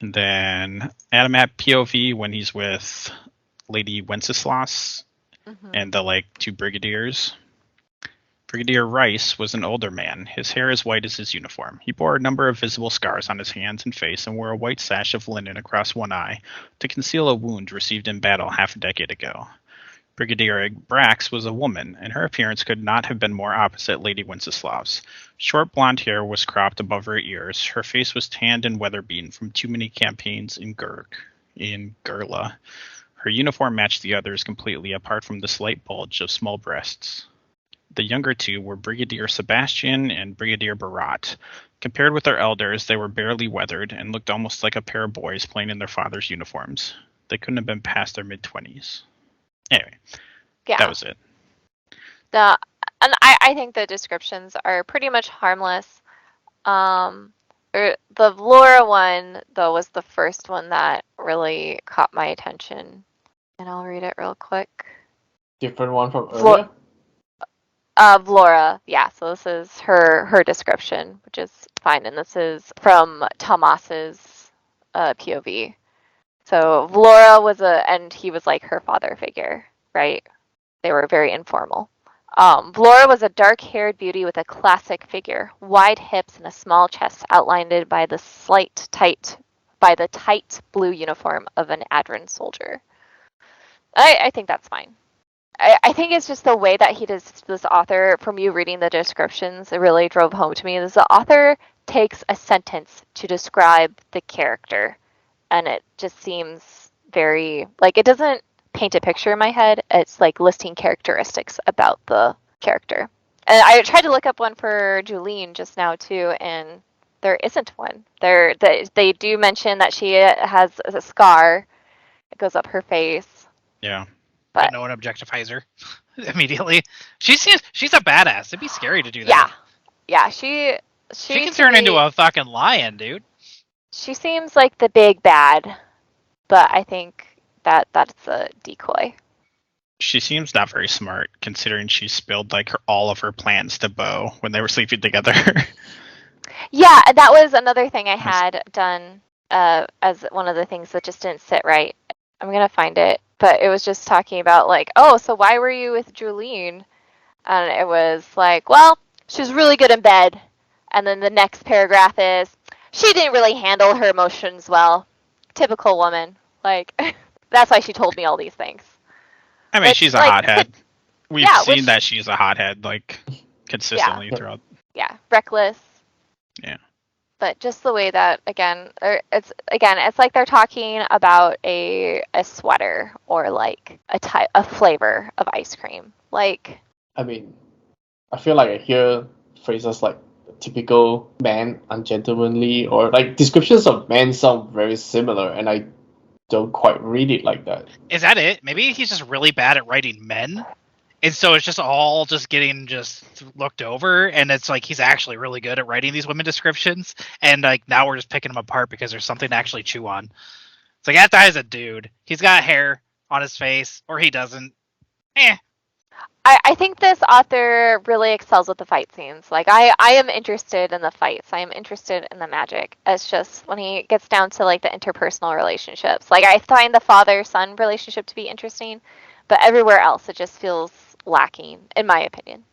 And then Adam at POV when he's with Lady Wenceslas and the two brigadiers. Brigadier Rice was an older man, his hair as white as his uniform. He bore a number of visible scars on his hands and face and wore a white sash of linen across one eye to conceal a wound received in battle half a decade ago. Brigadier Brax was a woman, and her appearance could not have been more opposite Lady Wenceslas's. Short blonde hair was cropped above her ears. Her face was tanned and weather-beaten from too many campaigns in Gurla. Her uniform matched the others completely, apart from the slight bulge of small breasts. The younger two were Brigadier Sebastian and Brigadier Barat. Compared with their elders, they were barely weathered and looked almost like a pair of boys playing in their father's uniforms. They couldn't have been past their mid-20s. Anyway, that was it. And I think the descriptions are pretty much harmless. The Laura one, though, was the first one that really caught my attention. And I'll read it real quick. Different one from earlier? Laura, yeah, so this is her description, which is fine, and this is from Tomas's POV. So Laura and he was like her father figure, right? They were very informal. Laura was a dark-haired beauty with a classic figure, wide hips and a small chest outlined by the tight blue uniform of an Adran soldier. I think that's fine. I think it's just the way that this author, from you reading the descriptions, it really drove home to me. The author takes a sentence to describe the character, and it just seems very, it doesn't paint a picture in my head. It's listing characteristics about the character. And I tried to look up one for Julene just now, too, and there isn't one. They do mention that she has a scar. It goes up her face. Yeah. But no one objectifies her immediately. She's a badass. It'd be scary to do that. Yeah. She can turn into a fucking lion, dude. She seems like the big bad, but I think that's a decoy. She seems not very smart, considering she spilled all of her plans to Bo when they were sleeping together. Yeah, that was another thing I had done as one of the things that just didn't sit right. I'm gonna find it. But it was just talking about so why were you with Julene? And it was well, she was really good in bed. And then the next paragraph is, she didn't really handle her emotions well. Typical woman. That's why she told me all these things. I mean, she's a hothead. We've seen that she's a hothead, consistently throughout. Yeah, reckless. Yeah. But just the way that it's like they're talking about a sweater or a flavor of ice cream. I mean, I feel like I hear phrases like typical man, ungentlemanly, or descriptions of men sound very similar, and I don't quite read it like that. Is that it? Maybe he's just really bad at writing men. And so it's just all getting looked over, and it's he's actually really good at writing these women descriptions, and now we're just picking him apart because there's something to actually chew on. It's that guy's a dude. He's got hair on his face, or he doesn't. I think this author really excels with the fight scenes. Like I am interested in the fights. I am interested in the magic. It's just when he gets down to like the interpersonal relationships. Like I find the father-son relationship to be interesting, but everywhere else it just feels lacking, in my opinion.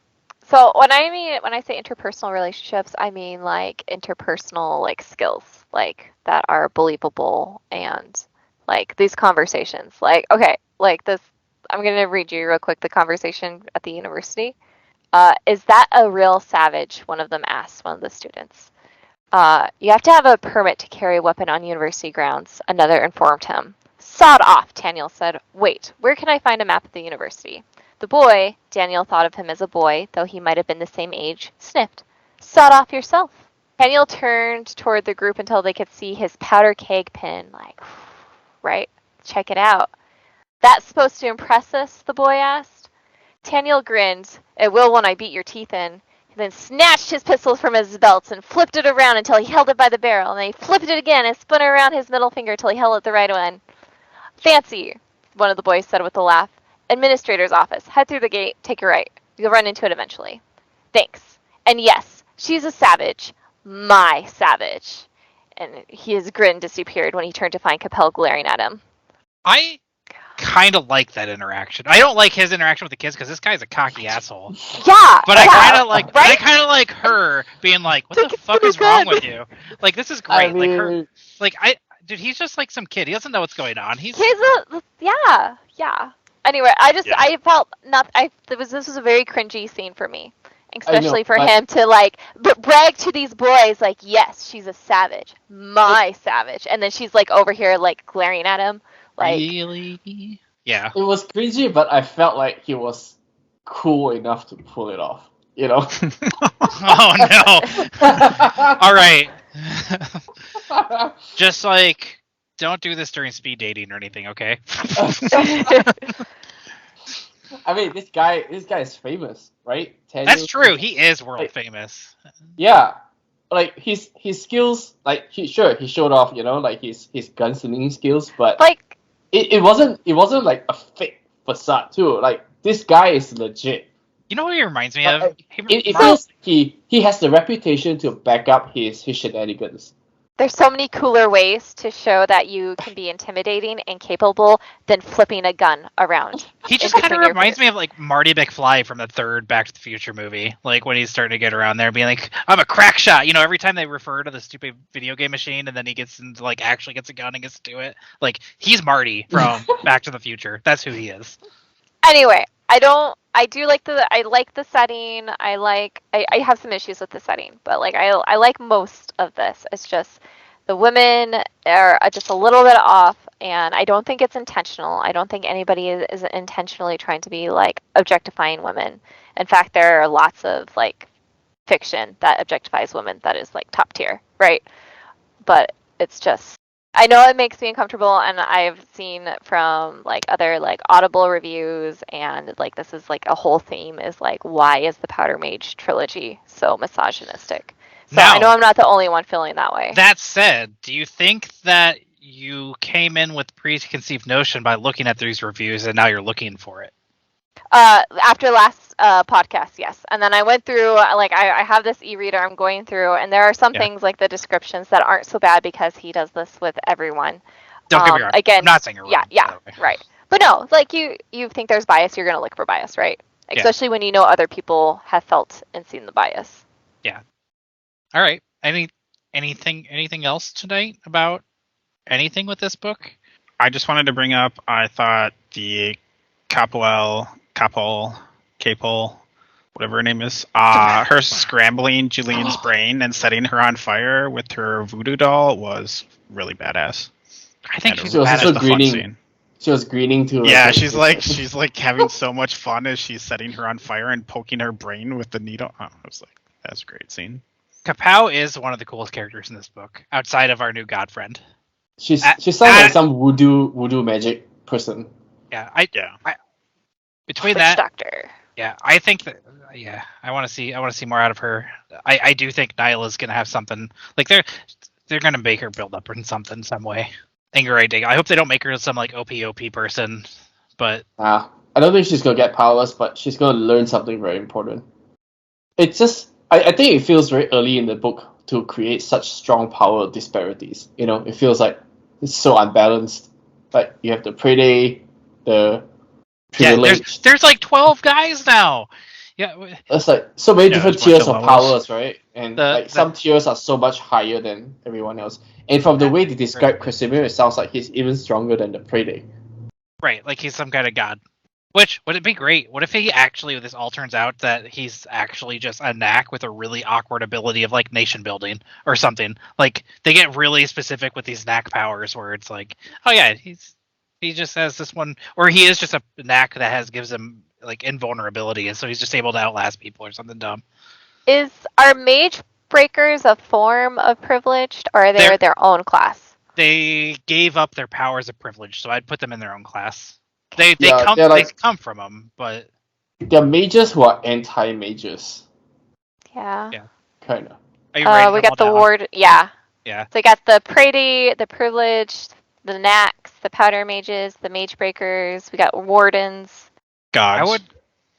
So when I say interpersonal relationships, I mean like interpersonal like skills, like that are believable and like these conversations. Like okay, like this I'm gonna read you real quick the conversation at the university. Is that a real savage? One of them asked one of the students. You have to have a permit to carry a weapon on university grounds, another informed him. Sod off, Daniel said. Wait, where can I find a map of the university? The boy, Daniel thought of him as a boy, though he might have been the same age, sniffed. Sod off yourself. Daniel turned toward the group until they could see his powder keg pin. Like, right, check it out. That's supposed to impress us? The boy asked. Daniel grinned. It will when I beat your teeth in. He then snatched his pistol from his belt and flipped it around until he held it by the barrel. And then he flipped it again and spun it around his middle finger until he held it the right one. Fancy, one of the boys said with a laugh. Administrator's office. Head through the gate. Take your right. You'll run into it eventually. Thanks. And yes, she's a savage. My savage. And his grin disappeared when he turned to find Capel glaring at him. I kind of like that interaction. I don't like his interaction with the kids because this guy's a cocky asshole. Yeah, But yeah, I kind of like, right? but I kind of like her being like, "What the fuck is wrong with you?" Like, this is great. I mean, Like her, like dude, he's just like some kid. He doesn't know what's going on. He's yeah. Anyway, Yeah. I felt this was a very cringy scene for me, especially for but- him to like brag to these boys like, yes, she's a savage, my savage, and then she's like over here like glaring at him, like really, yeah. it was cringy, but I felt like he was cool enough to pull it off. You know. Oh no! All right, just like don't do this during speed dating or anything, okay? I mean, this guy is famous, right? 10 That's years true. ago. He is world Like- famous. Yeah, like his skills, like he showed off, you know, like his gunslinging skills, but like it wasn't like a fake facade too. Like this guy is legit. You know what he reminds me of? It feels he has the reputation to back up his shenanigans. there's so many cooler ways to show that you can be intimidating and capable than flipping a gun around. He just in kind of between your reminds fingers. me of like Marty McFly from the third Back to the Future movie. Like when he's starting to get around there, being like, "I'm a crack shot." You know, every time they refer to the stupid video game machine, and then he gets into like actually gets a gun and gets to do it. Like he's Marty from Back to the Future. That's who he is. Anyway, I like the setting. I have some issues with the setting, but like I like most of this. It's just the women are just a little bit off, and I don't think it's intentional. I don't think anybody is intentionally trying to be like objectifying women. In fact, there are lots of like fiction that objectifies women that is like top tier, right? But it's just I know it makes me uncomfortable, and I've seen from like other like Audible reviews, and like this is like a whole theme is like why is the Powder Mage trilogy so misogynistic? So Now- I know I'm not the only one feeling that way. That said, do you think that you came in with preconceived notion by looking at these reviews, and now you're looking for it? After last podcast, yes, and then I went through like I have this e-reader I'm going through, and there are some Yeah. things like the descriptions that aren't so bad because he does this with everyone. Don't get me wrong. Again, I'm not saying you're wrong. yeah, by the way. right. But no, like you think there's bias, you're gonna look for bias, right? Especially when you know other people have felt and seen the bias. All right. Anything else tonight about anything with this book? I just wanted to bring up, I thought the Capel, whatever her name is, her scrambling Julian's brain and setting her on fire with her voodoo doll was really badass. I think And she's She was badass. also the fun grinning. scene. She was grinning too. Yeah, she's like having so much fun as she's setting her on fire and poking her brain with the needle. Oh, I was like, that's a great scene. Kapow is one of the coolest characters in this book, outside of our new god friend. she sounds like at- some voodoo magic person. Yeah, Yeah. between Witch that, doctor. yeah, I think that, yeah, I want to see more out of her. I do think Nyla's gonna have something like they're gonna make her build up in some way. Anger, I dig. I hope they don't make her some like OP person, but I I don't think she's gonna get powers, but she's gonna learn something very important. It's just I think it feels very early in the book to create such strong power disparities. You know, it feels like it's so unbalanced. Like you have the pretty, the Yeah, privileged. there's like 12 guys now. Yeah, It's like so many Yeah, different there's a bunch tiers of of levels. powers, right? And The- some tiers are so much higher than everyone else. And from the way they describe Casimir, it sounds like he's even stronger than the Prede. right, like he's some kind of god. Which, would it be great? What if he actually, this all turns out that he's actually just a knack with a really awkward ability of like nation building or something? Like they get really specific with these knack powers where it's like, oh yeah, he just has this one, or he is just a knack that gives him like invulnerability, and so he's just able to outlast people or something dumb. Are mage breakers a form of privileged, or are they They're- their own class? They gave up their powers of privilege, so I'd put them in their own class. They Yeah, come they're like- they come from them, but They're mages who are anti-mages, Yeah. kind of. are you writing We them got the all down? ward. Yeah. Yeah. So we got the Prady, the privileged, the knacks, the powder mages, the mage breakers. We got wardens, Gods. I would,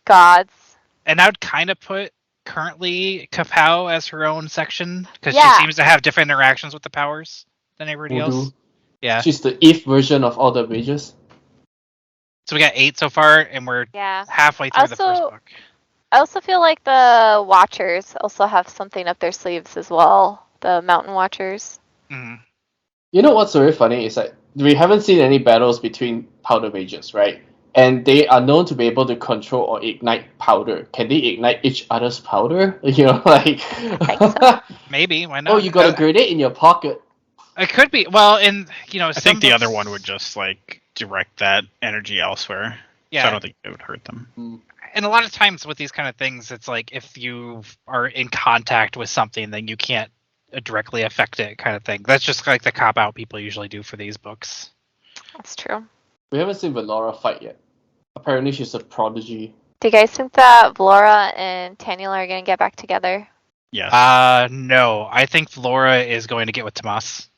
gods. and I would kind of put currently Kapow as her own section because Yeah. she seems to have different interactions with the powers than everybody else. Voodoo. Yeah. She's the Eve version of all the mages. So we got 8 so far, and we're Yeah. halfway through the first Also- book. I also feel like the watchers also have something up their sleeves as well. The mountain watchers. Mhm. You know what's very funny is that we haven't seen any battles between powder mages, right? And they are known to be able to control or ignite powder. Can they ignite each other's powder? You know, like think so. Maybe, why not? oh, you got a grenade in your pocket. It could be. Well, in I think the other one would just like direct that energy elsewhere. Yeah. So I don't think it would hurt them. And a lot of times with these kind of things, it's like if you are in contact with something, then you can't directly affect it, kind of thing. That's just like the cop out people usually do for these books. That's true. We haven't seen Valora fight yet. Apparently, she's a prodigy. Do you guys think that Vlora and Taniela are gonna get back together? Yes. No, I think Flora is going to get with Tomas.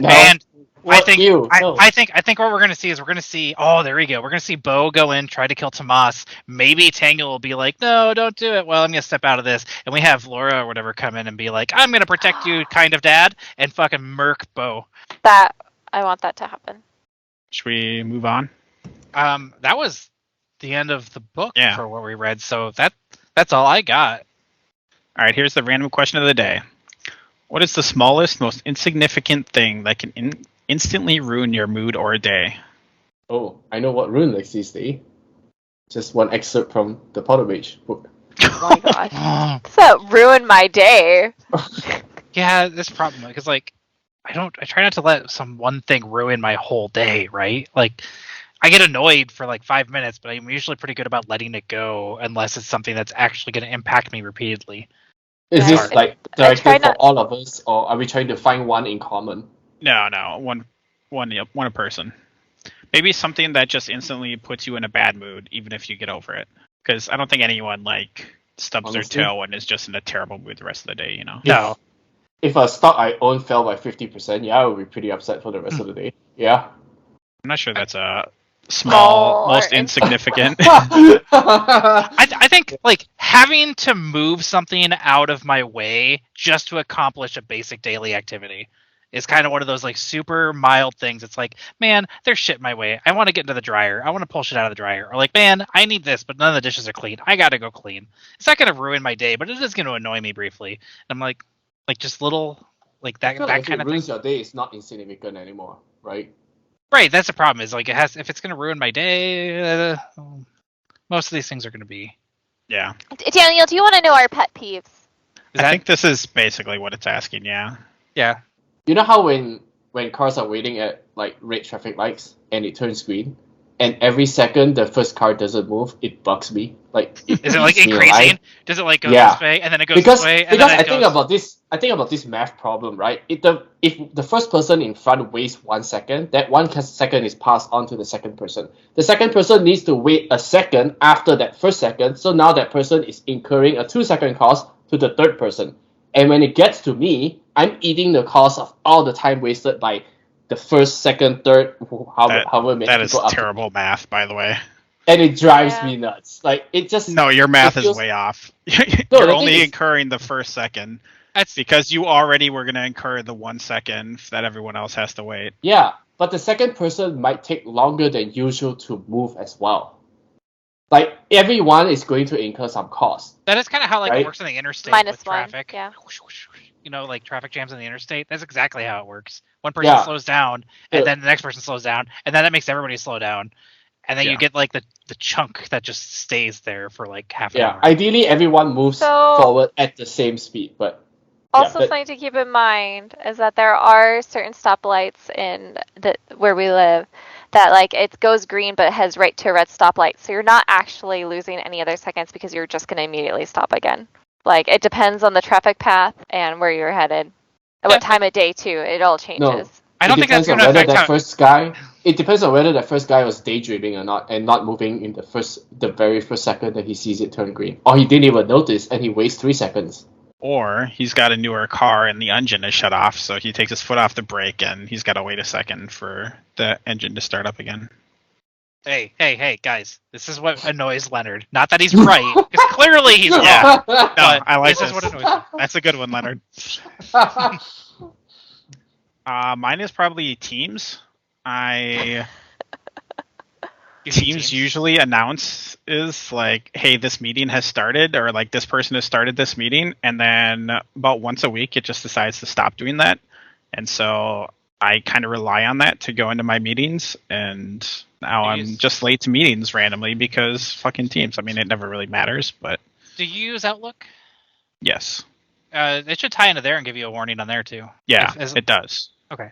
No. And I What? think Ew, I, no. I think what we're gonna see is we're gonna see. Oh, there we go. We're gonna see Bo go in, try to kill Tomas. Maybe Tangle will be like, "No, don't do it." Well, I'm gonna step out of this, and we have Laura or whatever come in and be like, "I'm gonna protect you, kind of, Dad," and fucking murk Bo. That I want that to happen. Should we move on? That was the end of the book Yeah. for what we read. So that's all I got. All right, here's the random question of the day. What is the smallest, most insignificant thing that can instantly ruin your mood or day? Oh, I know what rune exists, eh? Just one excerpt from the Powder Mage book. Oh my gosh. That ruined my day. Yeah, this problem because like I try not to let some one thing ruin my whole day, right? Like I get annoyed for like 5 minutes, but I'm usually pretty good about letting it go unless it's something that's actually going to impact me repeatedly. Is Yeah, this I- like I directed try for not- all of us, or are we trying to find one in common? No, one a person. Maybe something that just instantly puts you in a bad mood, even if you get over it. Because I don't think anyone like stubs Honestly? their toe and is just in a terrible mood the rest of the day. You know. No. If a stock I own fell by 50%, yeah, I would be pretty upset for the rest of the day. Yeah. I'm not sure that's a Small small, or most insignificant. I think like having to move something out of my way just to accomplish a basic daily activity is kind of one of those like super mild things. It's like, man, there's shit in my way. I want to get into the dryer. I want to pull shit out of the dryer. Or like, man, I need this, but none of the dishes are clean. I gotta go clean. It's not gonna ruin my day, but it is gonna annoy me briefly. And I'm like just little like I that feel that like if kind it of thing. ruins your day, it's not insignificant anymore, right? Right, that's the problem. Is like it has if it's gonna ruin my day. Most of these things are gonna be. Yeah. Daniel, do you want to know our pet peeves? Is I that, think this is basically what it's asking. Yeah. yeah. You know how when cars are waiting at like red traffic lights and it turns green, and every second the first car doesn't move, it bugs me. Like, Is it like eats me increasing? alive. Does it like go Yeah. this way and then it goes Because this way and because then I it think goes... about this math problem, right? If the first person in front waits 1 second, that 1 second is passed on to the second person. The second person needs to wait a second after that first second, so now that person is incurring a 2-second cost to the third person. And when it gets to me, I'm eating the cost of all the time wasted by the first, second, third, however many That is people up. terrible math, by the way. And it drives Yeah. me nuts. Like it just No, your math it is feels- way off. No, You're the only thing is- incurring the first second That's because you already were going to incur the 1 second that everyone else has to wait. Yeah, but the second person might take longer than usual to move as well. Like everyone is going to incur some cost. that is kind of how like Right? it works on the interstate Minus with one, traffic. yeah. You know, like traffic jams on the interstate. That's exactly how it works. One person Yeah. slows down, and Yeah. then the next person slows down, and then that makes everybody slow down, and then Yeah. you get like the chunk that just stays there for like half an Yeah, hour. ideally everyone moves So- forward at the same speed, but Also, but- something to keep in mind is that there are certain stoplights in where we live that like it goes green but it has right to a red stoplight, so you're not actually losing any other seconds because you're just going to immediately stop again. Like it depends on the traffic path and where you're headed, and what time of day too. It all changes. I don't think that's depends on going to whether affect that how. first guy. It depends on whether that first guy was daydreaming or not, and not moving in the very first second that he sees it turn green, or he didn't even notice and he wastes 3 seconds. Or he's got a newer car and the engine is shut off, so he takes his foot off the brake and he's got to wait a second for the engine to start up again. Hey, guys! This is what annoys Leonard. Not that he's right, because clearly he's wrong. Yeah. No, But I like this this. is what annoys me. That's a good one, Leonard. Mine is probably Teams. Teams usually announce is like, hey, this meeting has started, or like this person has started this meeting, and then about once a week it just decides to stop doing that. And so I kind of rely on that to go into my meetings, and now Do you I'm use- just late to meetings randomly because fucking Teams. I mean, it never really matters, but Do you use Outlook? yes. It should tie into there and give you a warning on there too. Yeah, Is- it does. Okay.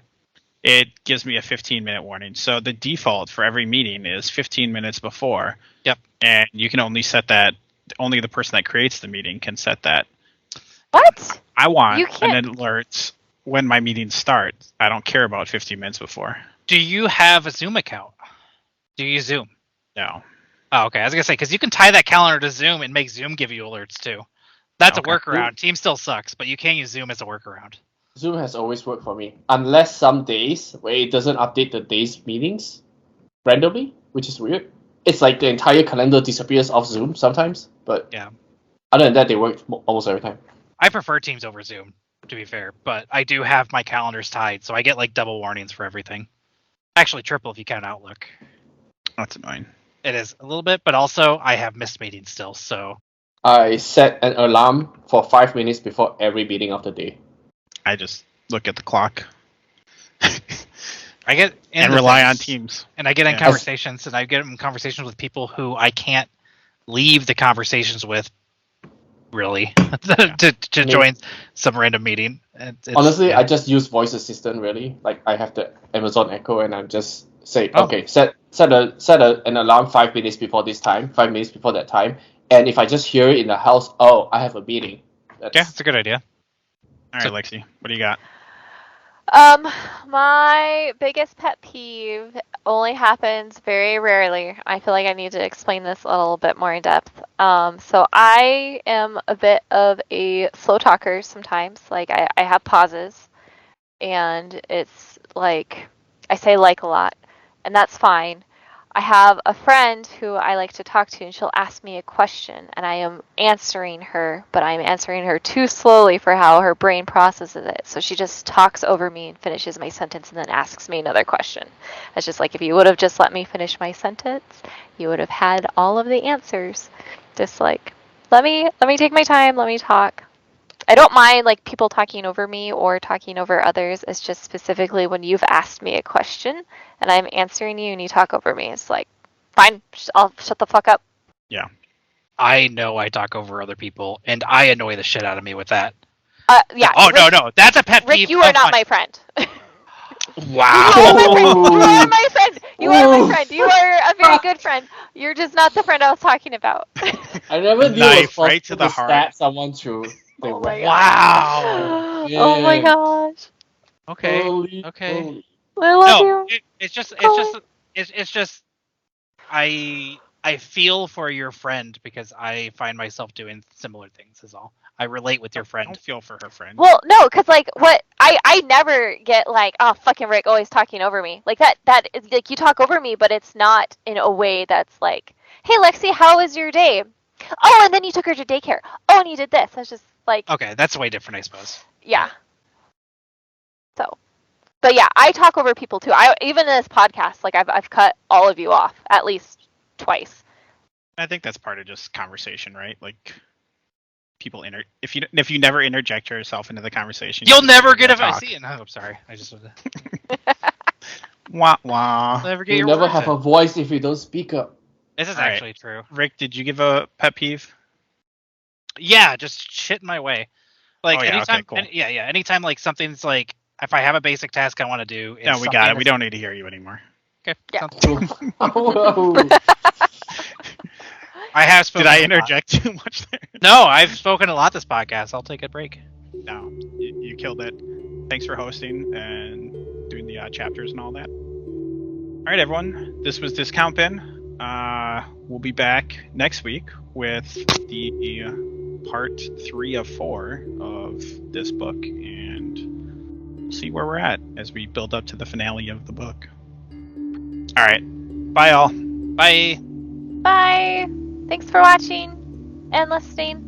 It gives me a 15-minute warning. So the default for every meeting is 15 minutes before. Yep. And you can only set that, only the person that creates the meeting can set that. What? I want You an can't- alert when my meetings start. I don't care about 15 minutes before. Do you have a Zoom account? Do you use Zoom? No. Oh, okay. I was gonna say because you can tie that calendar to Zoom and make Zoom give you alerts too. That's Okay. a workaround. Team still sucks, but you can use Zoom as a workaround. Zoom has always worked for me, unless some days where it doesn't update the day's meetings randomly, which is weird. It's like the entire calendar disappears off Zoom sometimes, but Yeah. other than that, they work almost every time. I prefer Teams over Zoom, to be fair, but I do have my calendars tied, so I get like double warnings for everything. Actually, triple if you count Outlook. That's annoying. It is a little bit, but also I have missed meetings still, so I set an alarm for 5 minutes before every meeting of the day. I just look at the clock I get in and the rely on things, Teams. and I get in Yeah. conversations, and I get in conversations with people who I can't leave the conversations with, really, to mean- join some random meeting. Honestly, I just use voice assistant really. Like I have the Amazon Echo, and I'm just say, Oh. okay, set an alarm 5 minutes before this time, 5 minutes before that time, and if I just hear it in the house, oh, I have a meeting. yeah, it's a good idea. All right, Lexi, what do you got? My biggest pet peeve only happens very rarely. I feel like I need to explain this a little bit more in depth. So I am a bit of a slow talker sometimes. Like I have pauses, and it's like I say like a lot, and that's fine. I have a friend who I like to talk to, and she'll ask me a question, and I am answering her, but I'm answering her too slowly for how her brain processes it. So she just talks over me and finishes my sentence and then asks me another question. It's just like, if you would have just let me finish my sentence, you would have had all of the answers. Just like, let me take my time, let me talk. I don't mind like people talking over me or talking over others. It's just specifically when you've asked me a question and I'm answering you and you talk over me. It's like, fine, I'll shut the fuck up. I know I talk over other people, and I annoy the shit out of me with that. Yeah. Oh, Rick, no, that's a pet peeve. Rick, you are Oh, not fine. my friend. Wow. You are my friend. You are my Ooh. friend. You are a very good friend. You're just not the friend I was talking about. I never knew it Knife was right to possible the to heart. stab someone through the Oh my web. Wow. Oh my Yeah. gosh. Okay. Holy okay. moly. I love No, you. it's just Colin. I feel for your friend because I find myself doing similar things. Is all. I relate with your friend. Don't feel for her friend. Well, no, because like what I never get like, oh, fucking Rick always talking over me like that is like you talk over me, but it's not in a way that's like, hey Lexi, how was your day? Oh, and then you took her to daycare. Oh, and you did this. It's just like, Okay, that's way different, I suppose. yeah. So, but yeah, I talk over people too. Even in this podcast, like I've cut all of you off at least twice. I think that's part of just conversation, right? Like people if you never interject yourself into the conversation, You'll never get a talk. voice. No, I'm sorry. I just Wah wah. never get You your never words have in. a voice if you don't speak up. This is All right. actually true. Rick, did you give a pet peeve? Yeah, just shit in my way. Like Oh, yeah, anytime, okay, cool. anytime like something's like if I have a basic task I want to do. It's No, we got it. We don't need to hear you anymore. Okay. Yeah. sounds good. Whoa. I have spoken. Did I a lot. interject too much there? No, I've spoken a lot this podcast. I'll take a break. No, you killed it. Thanks for hosting and doing the chapters and all that. All right, everyone. This was Discount Bin. We'll be back next week with the part 3 of 4 of this book, and we'll see where we're at as we build up to the finale of the book. All right. Bye, all. Bye. Bye. Thanks for watching and listening.